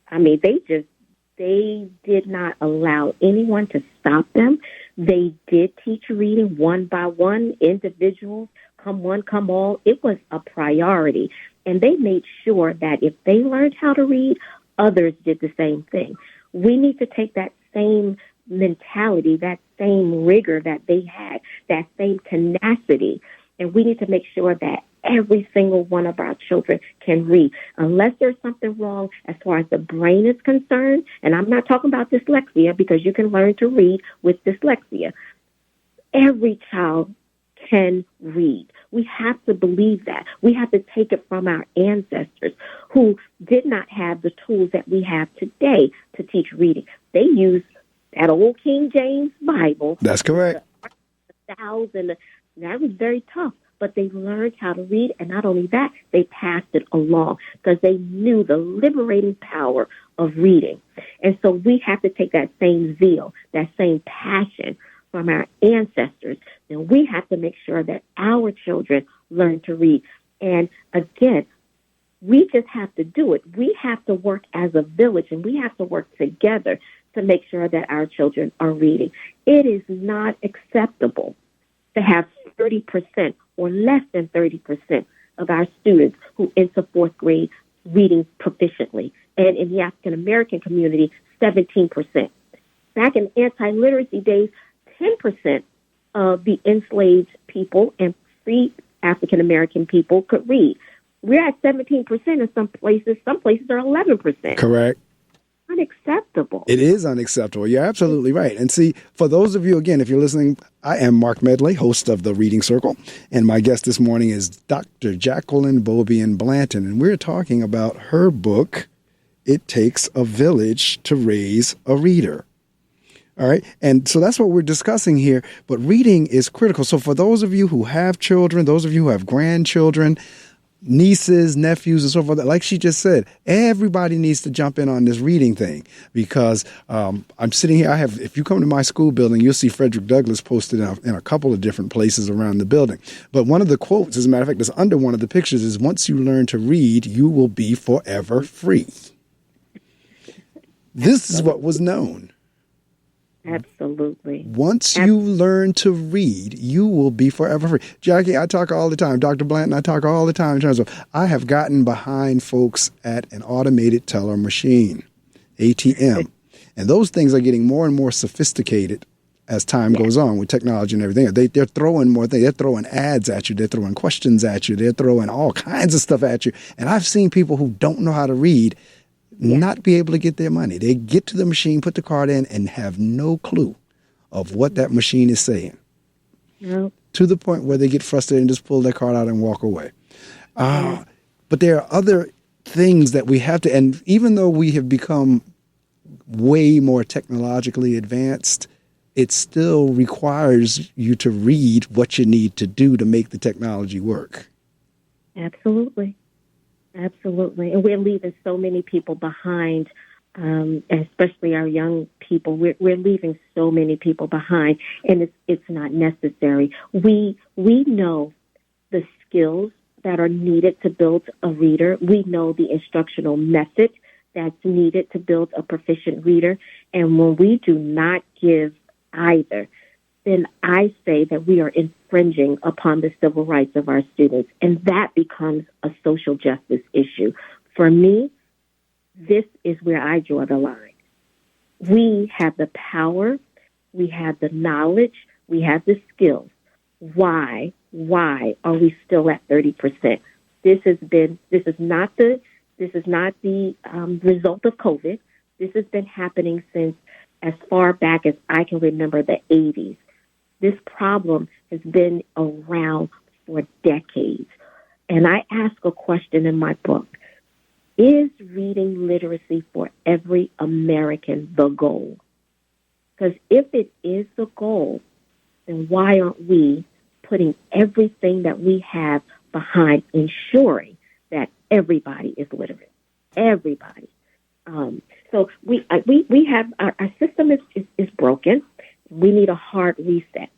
they did not allow anyone to stop them. They did teach reading one by one, individuals, come one, come all. It was a priority. And they made sure that if they learned how to read, others did the same thing. We need to take that same mentality, that same rigor that they had, that same tenacity, and we need to make sure that every single one of our children can read. Unless there's something wrong as far as the brain is concerned, and I'm not talking about dyslexia, because you can learn to read with dyslexia. Every child can read. We have to believe that. We have to take it from our ancestors who did not have the tools that we have today to teach reading. They used that old King James Bible. That's correct. The vowels and that was very tough. But they learned how to read, and not only that, they passed it along because they knew the liberating power of reading. And so we have to take that same zeal, that same passion from our ancestors, and we have to make sure that our children learn to read. And again, we just have to do it. We have to work as a village, and we have to work together to make sure that our children are reading. It is not acceptable to have 30% or less than 30% of our students who enter fourth grade reading proficiently. And in the African American community, 17%. Back in anti-literacy days, 10% of the enslaved people and free African American people could read. We're at 17% in some places. Some places are 11%. Correct. Unacceptable. It is unacceptable. You're absolutely right. And see, for those of you, again, if you're listening, I am Marc Medley, host of the Reading Circle, and my guest this morning is Dr. Jacquelyn Bobien-Blanton, and we're talking about her book, It Takes a Village to Raise a Reader. All right. And so that's what we're discussing here. But reading is critical. So for those of you who have children, those of you who have grandchildren, nieces, nephews, and so forth, like she just said, everybody needs to jump in on this reading thing because I'm sitting here. If you come to my school building, you'll see Frederick Douglass posted in a couple of different places around the building. But one of the quotes, as a matter of fact, that's under one of the pictures is, once you learn to read, you will be forever free. This is what was known. Absolutely. Once you learn to read, you will be forever free. Jackie, I talk all the time. Dr. Blanton, I talk all the time in terms of I have gotten behind folks at an automated teller machine, ATM. And those things are getting more and more sophisticated as time goes on with technology and everything. They're throwing more things. They're throwing ads at you. They're throwing questions at you. They're throwing all kinds of stuff at you. And I've seen people who don't know how to read not be able to get their money. They get to the machine, put the card in, and have no clue of what that machine is saying. Nope. To the point where they get frustrated and just pull their card out and walk away. But there are other things that we have to, and even though we have become way more technologically advanced, it still requires you to read what you need to do to make the technology work. Absolutely. Absolutely. And we're leaving so many people behind, especially our young people. We're leaving so many people behind, and it's not necessary. We know the skills that are needed to build a reader. We know the instructional method that's needed to build a proficient reader. And when we do not give either, then I say that we are infringing upon the civil rights of our students, and that becomes a social justice issue. For me, this is where I draw the line. We have the power, we have the knowledge, we have the skills. Why are we still at 30%? This is not the result of COVID. This has been happening since as far back as I can remember, the 80s. This problem has been around for decades. And I ask a question in my book. Is reading literacy for every American the goal? Because if it is the goal, then why aren't we putting everything that we have behind ensuring that everybody is literate? Everybody. So we have our system is broken. We need a hard reset.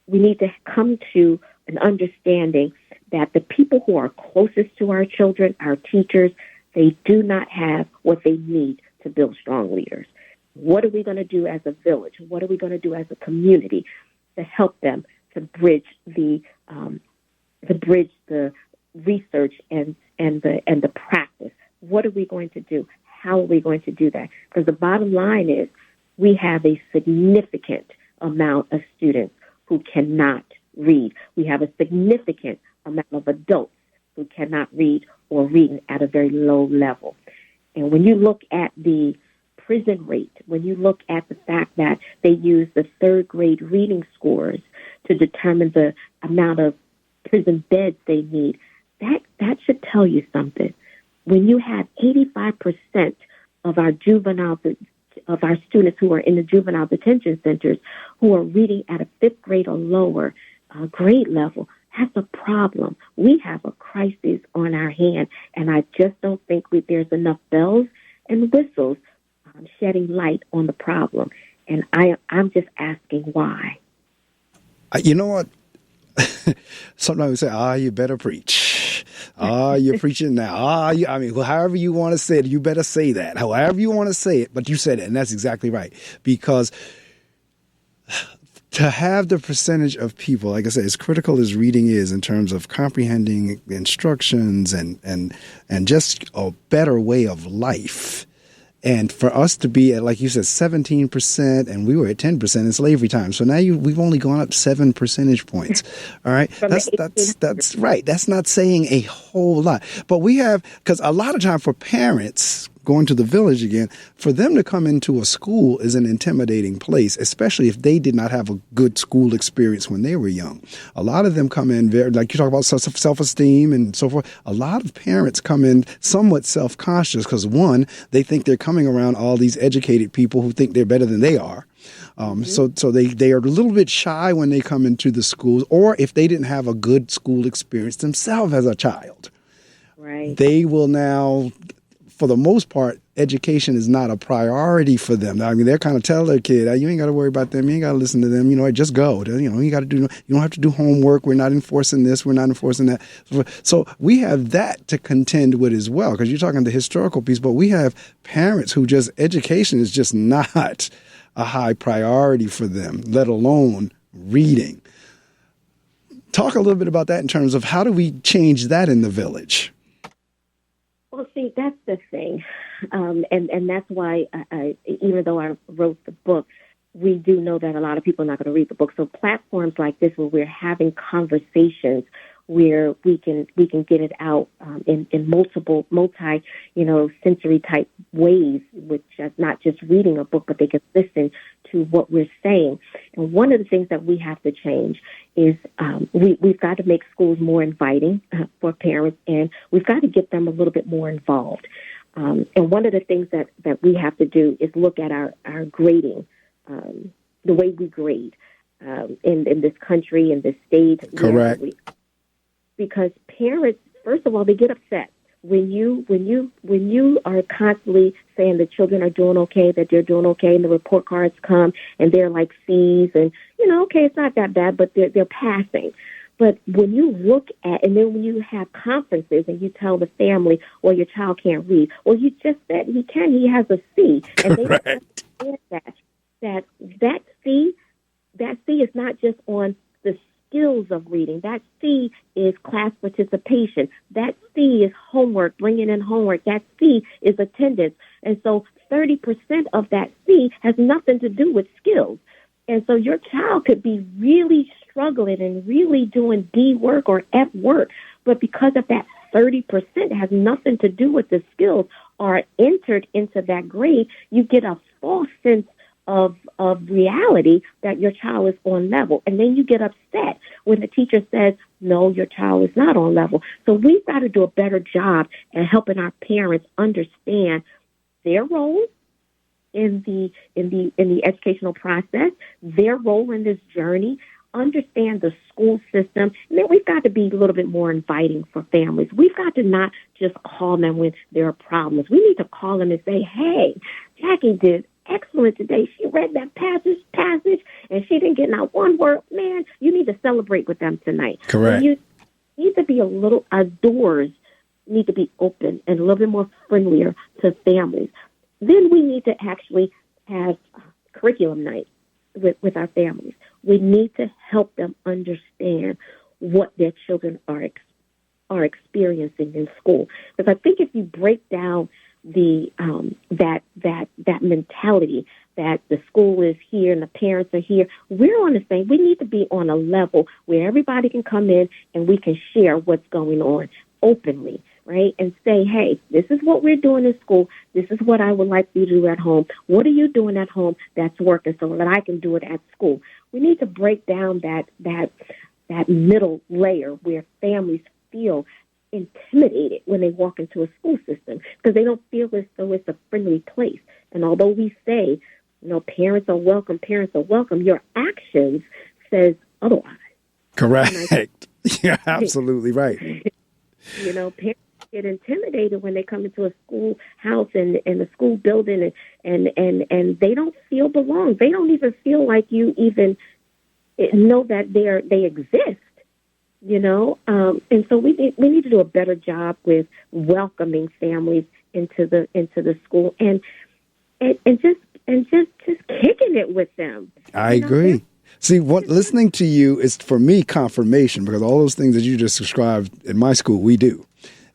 We need to come to an understanding that the people who are closest to our children, our teachers, they do not have what they need to build strong leaders. What are we going to do as a village? What are we going to do as a community to help them to bridge the research and the practice? What are we going to do? How are we going to do that? Because the bottom line is we have a significant amount of students who cannot read. We have a significant amount of adults who cannot read or read at a very low level. And when you look at the prison rate, when you look at the fact that they use the third grade reading scores to determine the amount of prison beds they need. That should tell you something. When you have 85% of our students who are in the juvenile detention centers who are reading at a 5th grade or lower grade level, that's a problem. We have a crisis on our hand, and I just don't think there's enough bells and whistles shedding light on the problem. And I'm just asking why. You know what? Sometimes we say, you better preach. You're preaching now. However you want to say it, you better say that. However you want to say it, but you said it, and that's exactly right. Because to have the percentage of people, like I said, as critical as reading is in terms of comprehending instructions and just a better way of life, and for us to be at, like you said, 17%, and we were at 10% in slavery time. So now we've only gone up 7 percentage points. All right, that's right. That's not saying a whole lot, but we have, because a lot of time for parents going to the village again, for them to come into a school is an intimidating place, especially if they did not have a good school experience when they were young. A lot of them come in very, like you talk about self-esteem and so forth. A lot of parents come in somewhat self-conscious because, one, they think they're coming around all these educated people who think they're better than they are. So they are a little bit shy when they come into the schools, or if they didn't have a good school experience themselves as a child. Right. They will now, for the most part, education is not a priority for them. I mean, they're kind of tell their kid, you ain't got to worry about them. You ain't got to listen to them. Just go. You got to do. You don't have to do homework. We're not enforcing this. We're not enforcing that. So we have that to contend with as well, because you're talking the historical piece, but we have parents who just education is just not a high priority for them, let alone reading. Talk a little bit about that in terms of how do we change that in the village? Well, see, that's the thing. And that's why, even though I wrote the book, we do know that a lot of people are not going to read the book. So platforms like this, where we're having conversations where we can get it out in multi sensory type ways, which is not just reading a book, but they can listen to what we're saying. And one of the things that we have to change is we've got to make schools more inviting for parents, and we've got to get them a little bit more involved. And one of the things that we have to do is look at our grading, the way we grade in this country, in this state. Correct. Because parents, first of all, they get upset when you are constantly saying the children are doing okay, that they're doing okay, and the report cards come and they're like C's, and okay, it's not that bad, but they're passing. But when you look at, and then when you have conferences and you tell the family, well, your child can't read, well, you just said he can, he has a C, and they don't understand that C is not just on the skills of reading. That C is class participation. That C is homework, bringing in homework. That C is attendance. And so 30% of that C has nothing to do with skills. And so your child could be really struggling and really doing D work or F work, but because of that 30% has nothing to do with the skills are entered into that grade, you get a false sense of reality that your child is on level. And then you get upset when the teacher says, no, your child is not on level. So we've got to do a better job at helping our parents understand their role in the educational process, their role in this journey, understand the school system, and then we've got to be a little bit more inviting for families. We've got to not just call them when there are problems. We need to call them and say, hey, Jackie did excellent today. She read that passage, and she didn't get not one word. Man, you need to celebrate with them tonight. Correct. And you need to be our doors need to be open and a little bit more friendlier to families. Then we need to actually have curriculum night with our families. We need to help them understand what their children are experiencing in school. Because I think if you break down that mentality that the school is here and the parents are here, we're on the same. We need to be on a level where everybody can come in and we can share what's going on openly, right? And say, hey, this is what we're doing in school. This is what I would like you to do at home. What are you doing at home that's working so that I can do it at school? We need to break down that that middle layer where families feel intimidated when they walk into a school system because they don't feel as though it's a friendly place. And although we say, parents are welcome, your actions says otherwise. Correct. You're absolutely right. Parents get intimidated when they come into a schoolhouse and a school building and they don't feel belong. They don't even feel like you even know that they exist. And so we need to do a better job with welcoming families into the school and just kicking it with them. I agree. See, listening to you is, for me, confirmation, because all those things that you just described in my school, we do.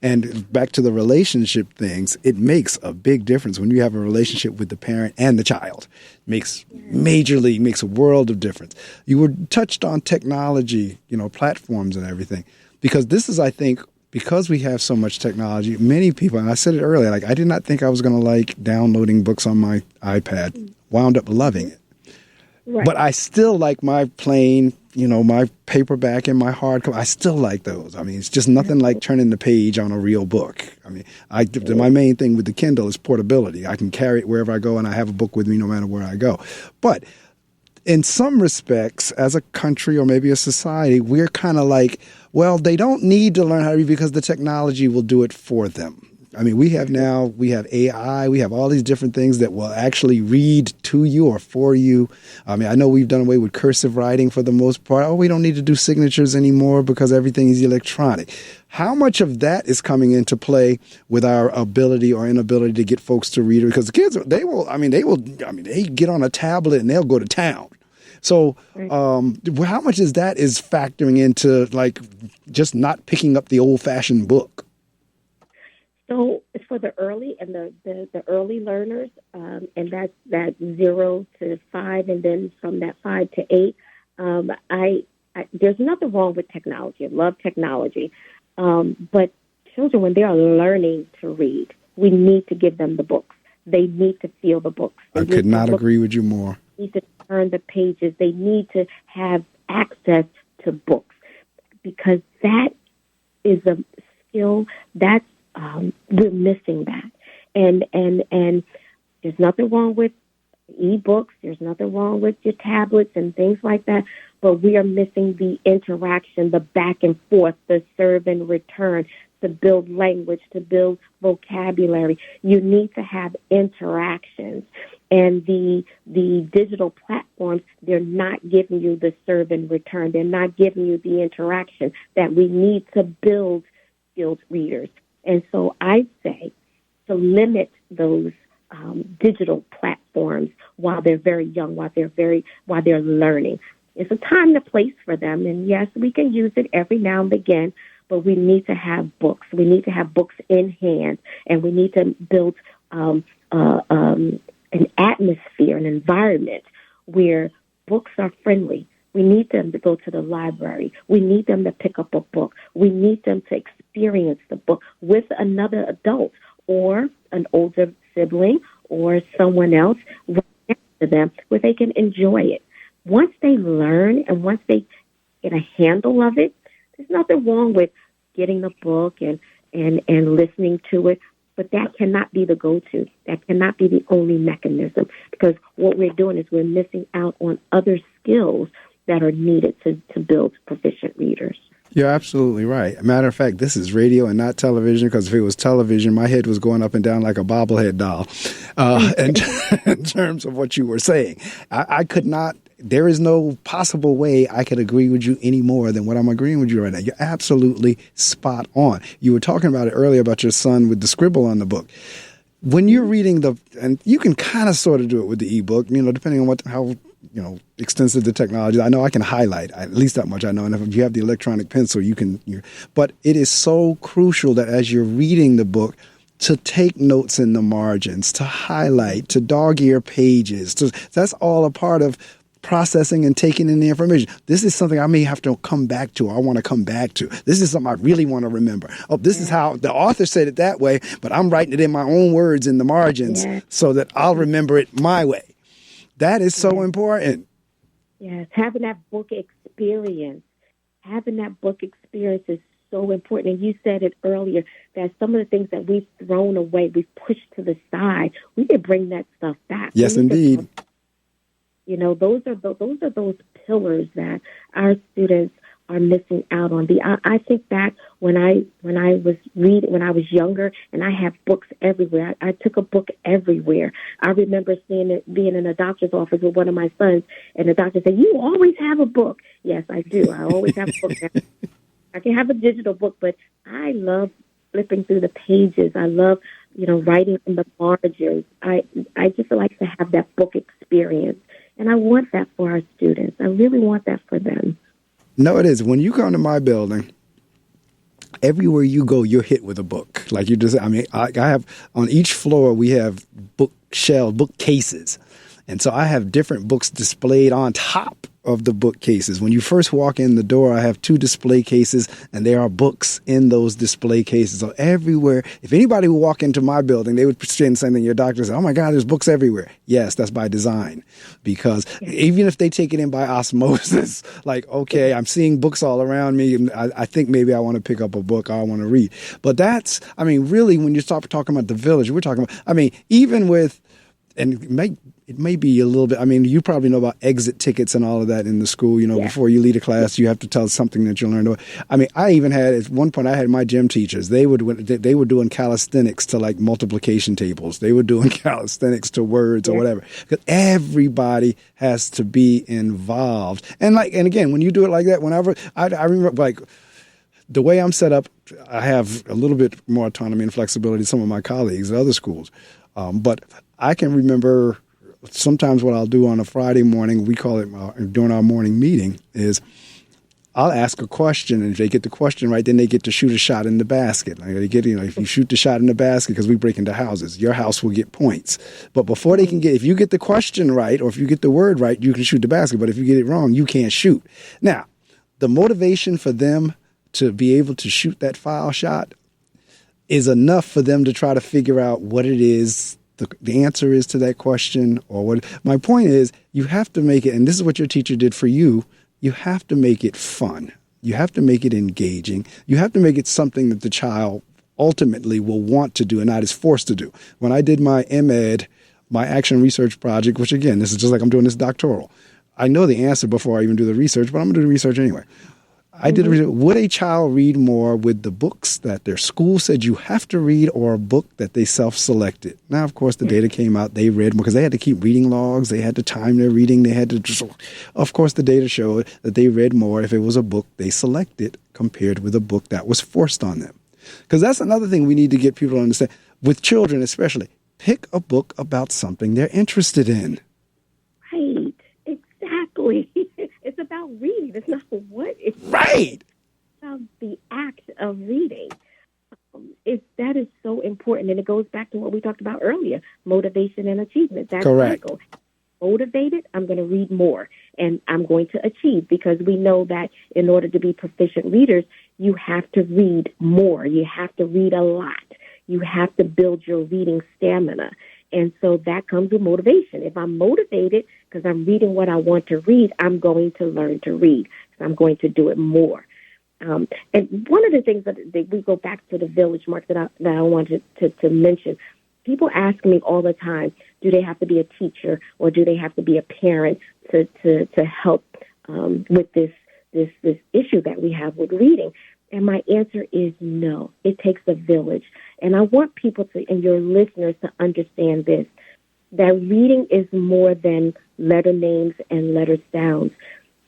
And back to the relationship things, it makes a big difference when you have a relationship with the parent and the child. Makes a world of difference. You were touched on technology, platforms and everything, because this is, I think, because we have so much technology, many people, and I said it earlier, like I did not think I was going to like downloading books on my iPad, wound up loving it. Right. But I still like my plain, my paperback and my hardcover. I still like those. I mean, it's just nothing like turning the page on a real book. I mean, my main thing with the Kindle is portability. I can carry it wherever I go, and I have a book with me no matter where I go. But in some respects, as a country or maybe a society, we're kind of like, well, they don't need to learn how to read because the technology will do it for them. I mean, we have AI, we have all these different things that will actually read to you or for you. I mean, I know we've done away with cursive writing for the most part. Oh, we don't need to do signatures anymore because everything is electronic. How much of that is coming into play with our ability or inability to get folks to read it? Because the kids, they get on a tablet and they'll go to town. So how much is factoring into like just not picking up the old-fashioned book? So it's for the early and the early learners, and that's that 0 to 5, and then from that 5 to 8. There's nothing wrong with technology. I love technology, but children, when they are learning to read, we need to give them the books. They need to feel the books. I could not agree with you more. They need to turn the pages. They need to have access to books because that is a skill that's we're missing that, and there's nothing wrong with e-books. There's nothing wrong with your tablets and things like that. But we are missing the interaction, the back and forth, the serve and return, to build language, to build vocabulary. You need to have interactions, and the digital platforms, they're not giving you the serve and return. They're not giving you the interaction that we need to build skilled readers. And so I say to limit those digital platforms while they're very young, while they're learning. It's a time and a place for them. And yes, we can use it every now and again, but we need to have books. We need to have books in hand, and we need to build an atmosphere, an environment where books are friendly. We need them to go to the library. We need them to pick up a book. We need them to experience the book with another adult or an older sibling or someone else right next to them where they can enjoy it. Once they learn and once they get a handle of it, there's nothing wrong with getting the book and listening to it, but that cannot be the go-to. That cannot be the only mechanism, because what we're doing is we're missing out on other skills that are needed to build proficient readers. You're absolutely right. Matter of fact, this is radio and not television, because if it was television, my head was going up and down like a bobblehead doll. In terms of what you were saying, I could not. There is no possible way I could agree with you any more than what I'm agreeing with you right now. You're absolutely spot on. You were talking about it earlier about your son with the scribble on the book. When you're reading and you can kind of sort of do it with the ebook, depending on how extensive the technology. I know I can highlight, at least that much I know. And if you have the electronic pencil, you can. But it is so crucial that as you're reading the book, to take notes in the margins, to highlight, to dog-ear pages. That's all a part of processing and taking in the information. This is something I may have to come back to. Or I want to come back to. This is something I really want to remember. Oh, this is how the author said it that way, but I'm writing it in my own words in the margins so that I'll remember it my way. That is so important. Yes, having that book experience, having that book experience is so important. And you said it earlier that some of the things that we've thrown away, we've pushed to the side, we can bring that stuff back. Yes, indeed. Those are those pillars that our students are missing out on. I think back when I was reading when I was younger, and I had books everywhere. I took a book everywhere. I remember being in a doctor's office with one of my sons, and the doctor said, "You always have a book." Yes, I do. I always have a book. I can have a digital book, but I love flipping through the pages. I love writing in the margins. I just like to have that book experience, and I want that for our students. I really want that for them. No, it is. When you come to my building, everywhere you go, you're hit with a book. Like you just, I have on each floor, we have bookcases. And so I have different books displayed on top of the bookcases. When you first walk in the door, I have 2 display cases, and there are books in those display cases. So everywhere, if anybody would walk into my building, they would say the same thing. Your doctor said, "Oh my God, there's books everywhere." Yes, that's by design, because even if they take it in by osmosis, like, okay, I'm seeing books all around me, and I think maybe I want to pick up a book I want to read. But that's, really, when you start talking about the village, we're talking about, even with, and it may be a little bit, you probably know about exit tickets and all of that in the school. Before you leave a class, you have to tell something that you learned. I even had, at one point, I had my gym teachers. They were doing calisthenics to like multiplication tables. They were doing calisthenics to words or whatever. Because everybody has to be involved. And again, when you do it like that, whenever, I remember the way I'm set up, I have a little bit more autonomy and flexibility than some of my colleagues at other schools. But I can remember sometimes what I'll do on a Friday morning, we call it during our morning meeting, is I'll ask a question, and if they get the question right, then they get to shoot a shot in the basket. They get, if you shoot the shot in the basket, because we break into houses, your house will get points. But before they can if you get the question right, or if you get the word right, you can shoot the basket. But if you get it wrong, you can't shoot. Now, the motivation for them to be able to shoot that foul shot is enough for them to try to figure out what it is the answer is to that question, or what. My point is, you have to make it, and this is what your teacher did for you, you have to make it fun. You have to make it engaging. You have to make it something that the child ultimately will want to do and not is forced to do. When I did my MEd, my action research project, which again, this is just like I'm doing this doctoral, I know the answer before I even do the research, but I'm going to do the research anyway. I did research. Would a child read more with the books that their school said you have to read, or a book that they self-selected? Now, of course, the data came out. They read more because they had to keep reading logs. They had to time their reading. They had to of course, the data showed that they read more if it was a book they selected compared with a book that was forced on them. Because that's another thing we need to get people to understand. With children especially, pick a book about something they're interested in. Right. Exactly. It's about reading. It's not what. It's right. About the act of reading. That is so important, and it goes back to what we talked about earlier: motivation and achievement. That's correct. Cycle. Motivated, I'm going to read more, and I'm going to achieve, because we know that in order to be proficient readers, you have to read more. You have to read a lot. You have to build your reading stamina. And so that comes with motivation. If I'm motivated because I'm reading what I want to read, I'm going to learn to read. So I'm going to do it more. And one of the things that we go back to the village, Mark, that I wanted to mention, people ask me all the time, do they have to be a teacher or do they have to be a parent to help with this issue that we have with reading? And my answer is no. It takes a village. And I want people to, and your listeners, to understand this, that reading is more than letter names and letter sounds.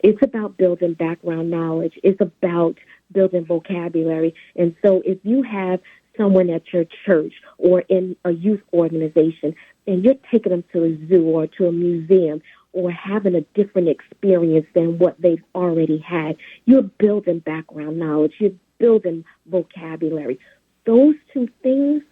It's about building background knowledge. It's about building vocabulary. And so if you have someone at your church or in a youth organization and you're taking them to a zoo or to a museum or having a different experience than what they've already had, you're building background knowledge. You're building vocabulary. Those two things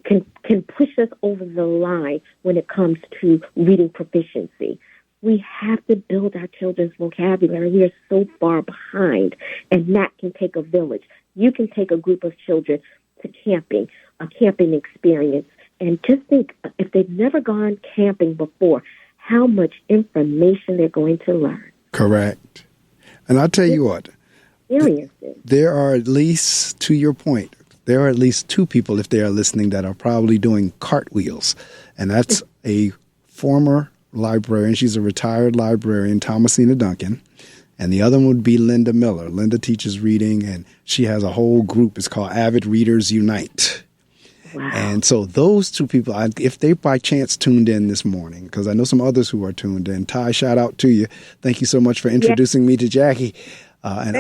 can push us over the line when it comes to reading proficiency. We have to build our children's vocabulary. We are so far behind, and that can take a village. You can take a group of children to camping, a camping experience, and just think, if they've never gone camping before, how much information they're going to learn. Correct. And I'll tell you what, experiences. there are at least, to your point, there are at least two people, if they are listening, that are probably doing cartwheels. And that's a former librarian. She's a retired librarian, Thomasina Duncan. And the other one would be Linda Miller. Linda teaches reading, and she has a whole group. It's called Avid Readers Unite. Wow. And so those two people, if they by chance tuned in this morning, because I know some others who are tuned in. Ty, shout out to you. Thank you so much for introducing me to Jackie. And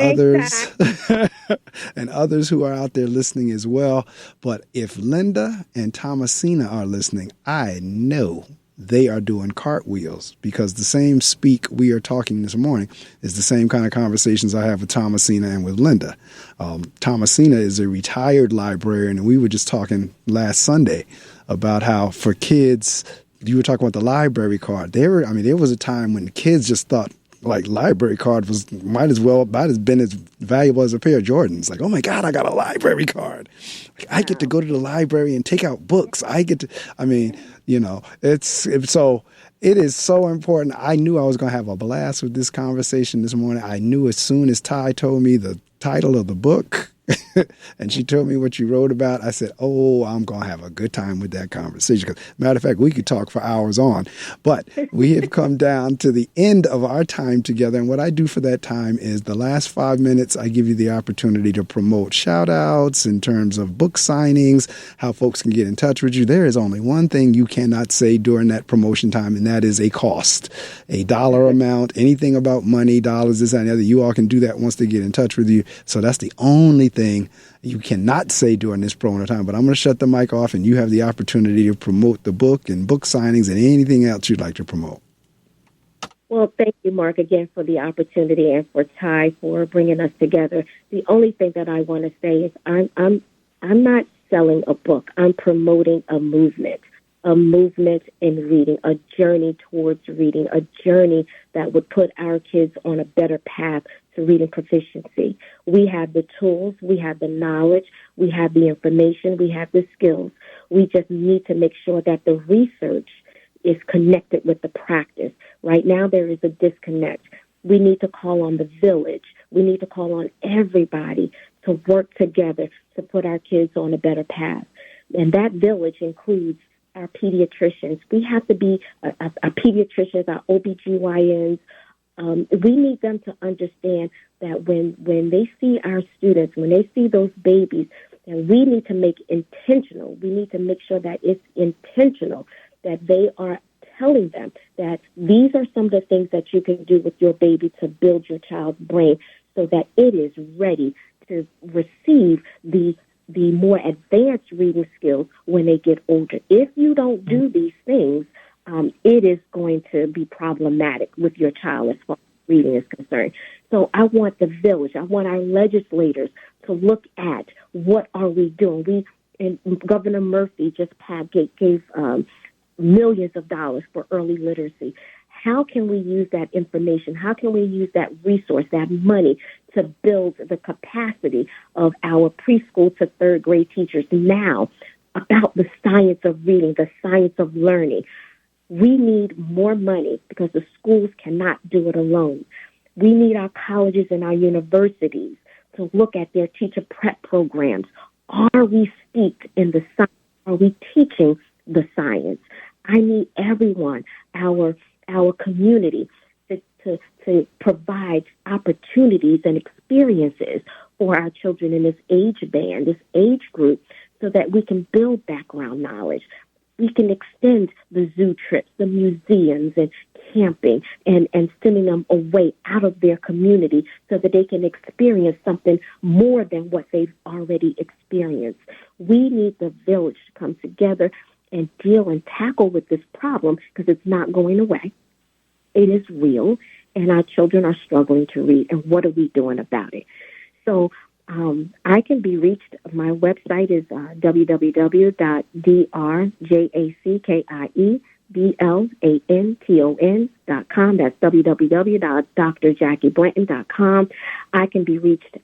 others who are out there listening as well. But if Linda and Thomasina are listening, I know they are doing cartwheels, because the same speak we are talking this morning is the same kind of conversations I have with Thomasina and with Linda. Thomasina is a retired librarian, and we were just talking last Sunday about how for kids, you were talking about the library card. There was a time when the kids just thought, like, library card might have been as valuable as a pair of Jordans. Like, oh my God, I got a library card. Like, I get to go to the library and take out books. It is so important. I knew I was going to have a blast with this conversation this morning. I knew as soon as Ty told me the title of the book and she told me what you wrote about, I said, oh, I'm going to have a good time with that conversation. 'Cause, matter of fact, we could talk for hours on. But we have come down to the end of our time together. And what I do for that time is the last 5 minutes, I give you the opportunity to promote shout outs in terms of book signings, how folks can get in touch with you. There is only one thing you cannot say during that promotion time, and that is a cost, a dollar amount, anything about money, dollars, this, and the other. You all can do that once they get in touch with you. So that's the only thing you cannot say during this promo time. But I'm going to shut the mic off, and you have the opportunity to promote the book and book signings and anything else you'd like to promote. Well, thank you, Mark, again for the opportunity, and for Ty for bringing us together. The only thing that I want to say is I'm not selling a book. I'm promoting a movement in reading, a journey towards reading, a journey that would put our kids on a better path to reading proficiency. We have the tools, we have the knowledge, we have the information, we have the skills. We just need to make sure that the research is connected with the practice. Right now, there is a disconnect. We need to call on the village. We need to call on everybody to work together to put our kids on a better path. And that village includes our pediatricians. We have to be our pediatricians, our OBGYNs. We need them to understand that when they see our students, when they see those babies, then we need to make intentional. We need to make sure that it's intentional, that they are telling them that these are some of the things that you can do with your baby to build your child's brain so that it is ready to receive the more advanced reading skills when they get older. If you don't do these things, it is going to be problematic with your child as far as reading is concerned. So I want the village, I want our legislators to look at what are we doing. Governor Murphy just gave millions of dollars for early literacy. How can we use that information? How can we use that resource, that money, to build the capacity of our preschool to third grade teachers now about the science of reading, the science of learning? We need more money because the schools cannot do it alone. We need our colleges and our universities to look at their teacher prep programs. Are we steeped in the science? Are we teaching the science? I need everyone, our community, to provide opportunities and experiences for our children in this age band, this age group, so that we can build background knowledge. We can extend the zoo trips, the museums, and camping, and sending them away out of their community so that they can experience something more than what they've already experienced. We need the village to come together and deal and tackle with this problem because it's not going away. It is real, and our children are struggling to read, and what are we doing about it? So I can be reached. My website is www.drjackieblanton.com. That's www.drjackieblanton.com. I can be reached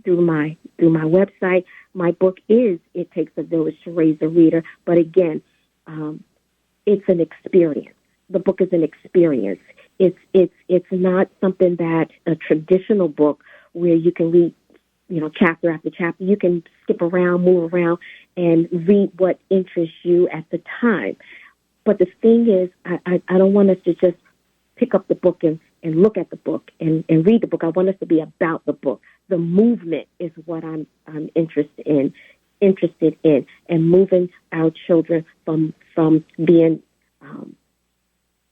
through my website. My book is It Takes a Village to Raise a Reader, but again, it's an experience. The book is an experience. It's not something that a traditional book where you can read, chapter after chapter. You can skip around, move around, and read what interests you at the time. But the thing is, I don't want us to just pick up the book and look at the book and read the book. I want us to be about the book. The movement is what I'm interested in, and moving our children from being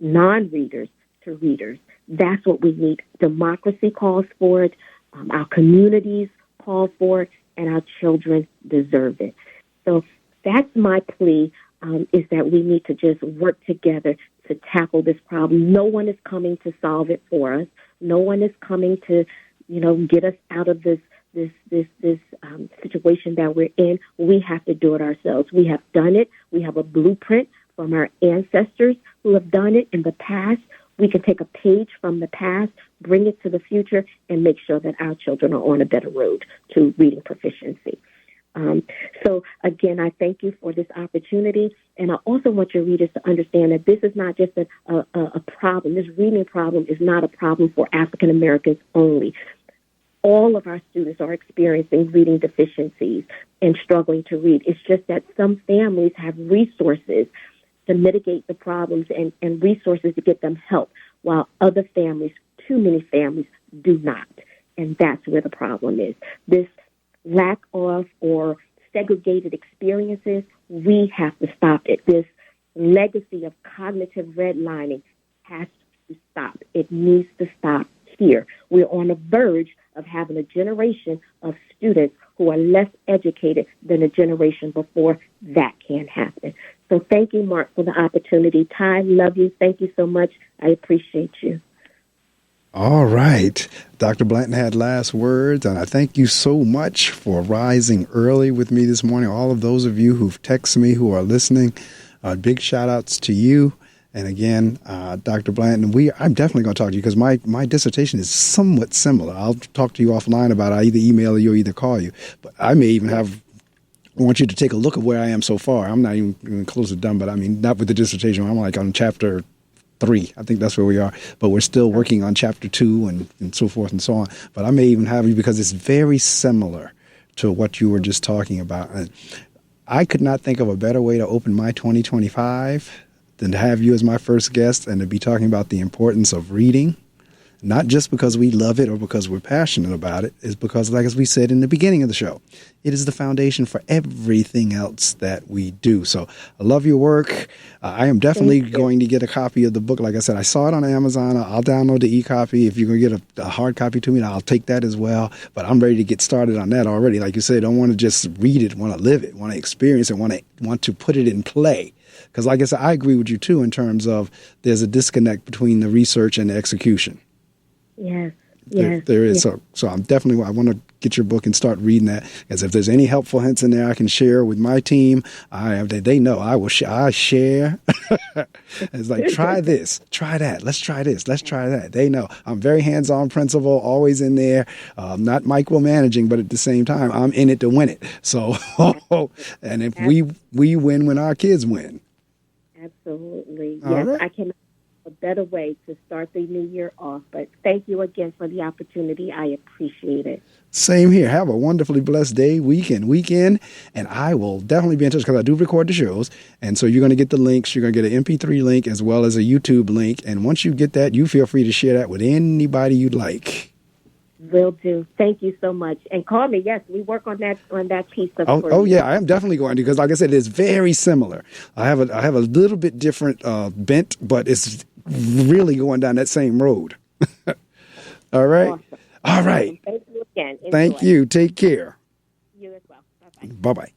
non-readers to readers. That's what we need. Democracy calls for it. Our communities call for it, and our children deserve it. So that's my plea, is that we need to just work together to tackle this problem. No one is coming to solve it for us. No one is coming to, get us out of this situation that we're in. We have to do it ourselves. We have done it. We have a blueprint from our ancestors who have done it in the past. We can take a page from the past, bring it to the future, and make sure that our children are on a better road to reading proficiency. So, again, I thank you for this opportunity, and I also want your readers to understand that this is not just a problem. This reading problem is not a problem for African Americans only. All of our students are experiencing reading deficiencies and struggling to read. It's just that some families have resources to mitigate the problems and resources to get them help, while other families, too many families, do not. And that's where the problem is. This lack of or segregated experiences, we have to stop it. This legacy of cognitive redlining has to stop. It needs to stop here. We're on the verge of having a generation of students who are less educated than a generation before. That can't happen. So thank you, Mark, for the opportunity. Ty, love you. Thank you so much. I appreciate you. All right. Dr. Blanton had last words, and I thank you so much for rising early with me this morning. All of those of you who've texted me, who are listening, big shout-outs to you. And again, Dr. Blanton, I'm definitely going to talk to you because my dissertation is somewhat similar. I'll talk to you offline about it. I either email you or either call you. But I may even I want you to take a look at where I am so far. I'm not even close to done, but I mean, not with the dissertation. I'm like on chapter 3. I think that's where we are. But we're still working on chapter 2 and so forth and so on. But I may even have you because it's very similar to what you were just talking about. And I could not think of a better way to open my 2025 than to have you as my first guest and to be talking about the importance of reading, not just because we love it or because we're passionate about it, is because, like as we said in the beginning of the show, it is the foundation for everything else that we do. So I love your work. I am definitely going to get a copy of the book. Like I said, I saw it on Amazon. I'll download the e-copy. If you're going to get a hard copy to me, I'll take that as well. But I'm ready to get started on that already. Like you said, I don't want to just read it, want to live it, want to experience it, want to put it in play. Because like I said, I agree with you, too, in terms of there's a disconnect between the research and the execution. Yes. There is. Yes. So I'm definitely, I want to get your book and start reading that. As if there's any helpful hints in there I can share with my team, they know I share. It's like, try this, try that. Let's try this. Let's try that. They know I'm very hands-on principal, always in there, not micromanaging, but at the same time, I'm in it to win it. So, and if we win when our kids win. Absolutely. All yes, right. I cannot a better way to start the new year off. But thank you again for the opportunity. I appreciate it. Same here. Have a wonderfully blessed day, weekend. And I will definitely be in touch because I do record the shows. And so you're going to get the links. You're going to get an MP3 link as well as a YouTube link. And once you get that, you feel free to share that with anybody you'd like. Will do. Thank you so much. And call me. Yes, we work on that piece of. Oh yeah, I am definitely going to because, like I said, it's very similar. I have a little bit different bent, but it's really going down that same road. All right. Awesome. All right. Thank you again. Thank you. Take care. You as well. Bye-bye. Bye-bye.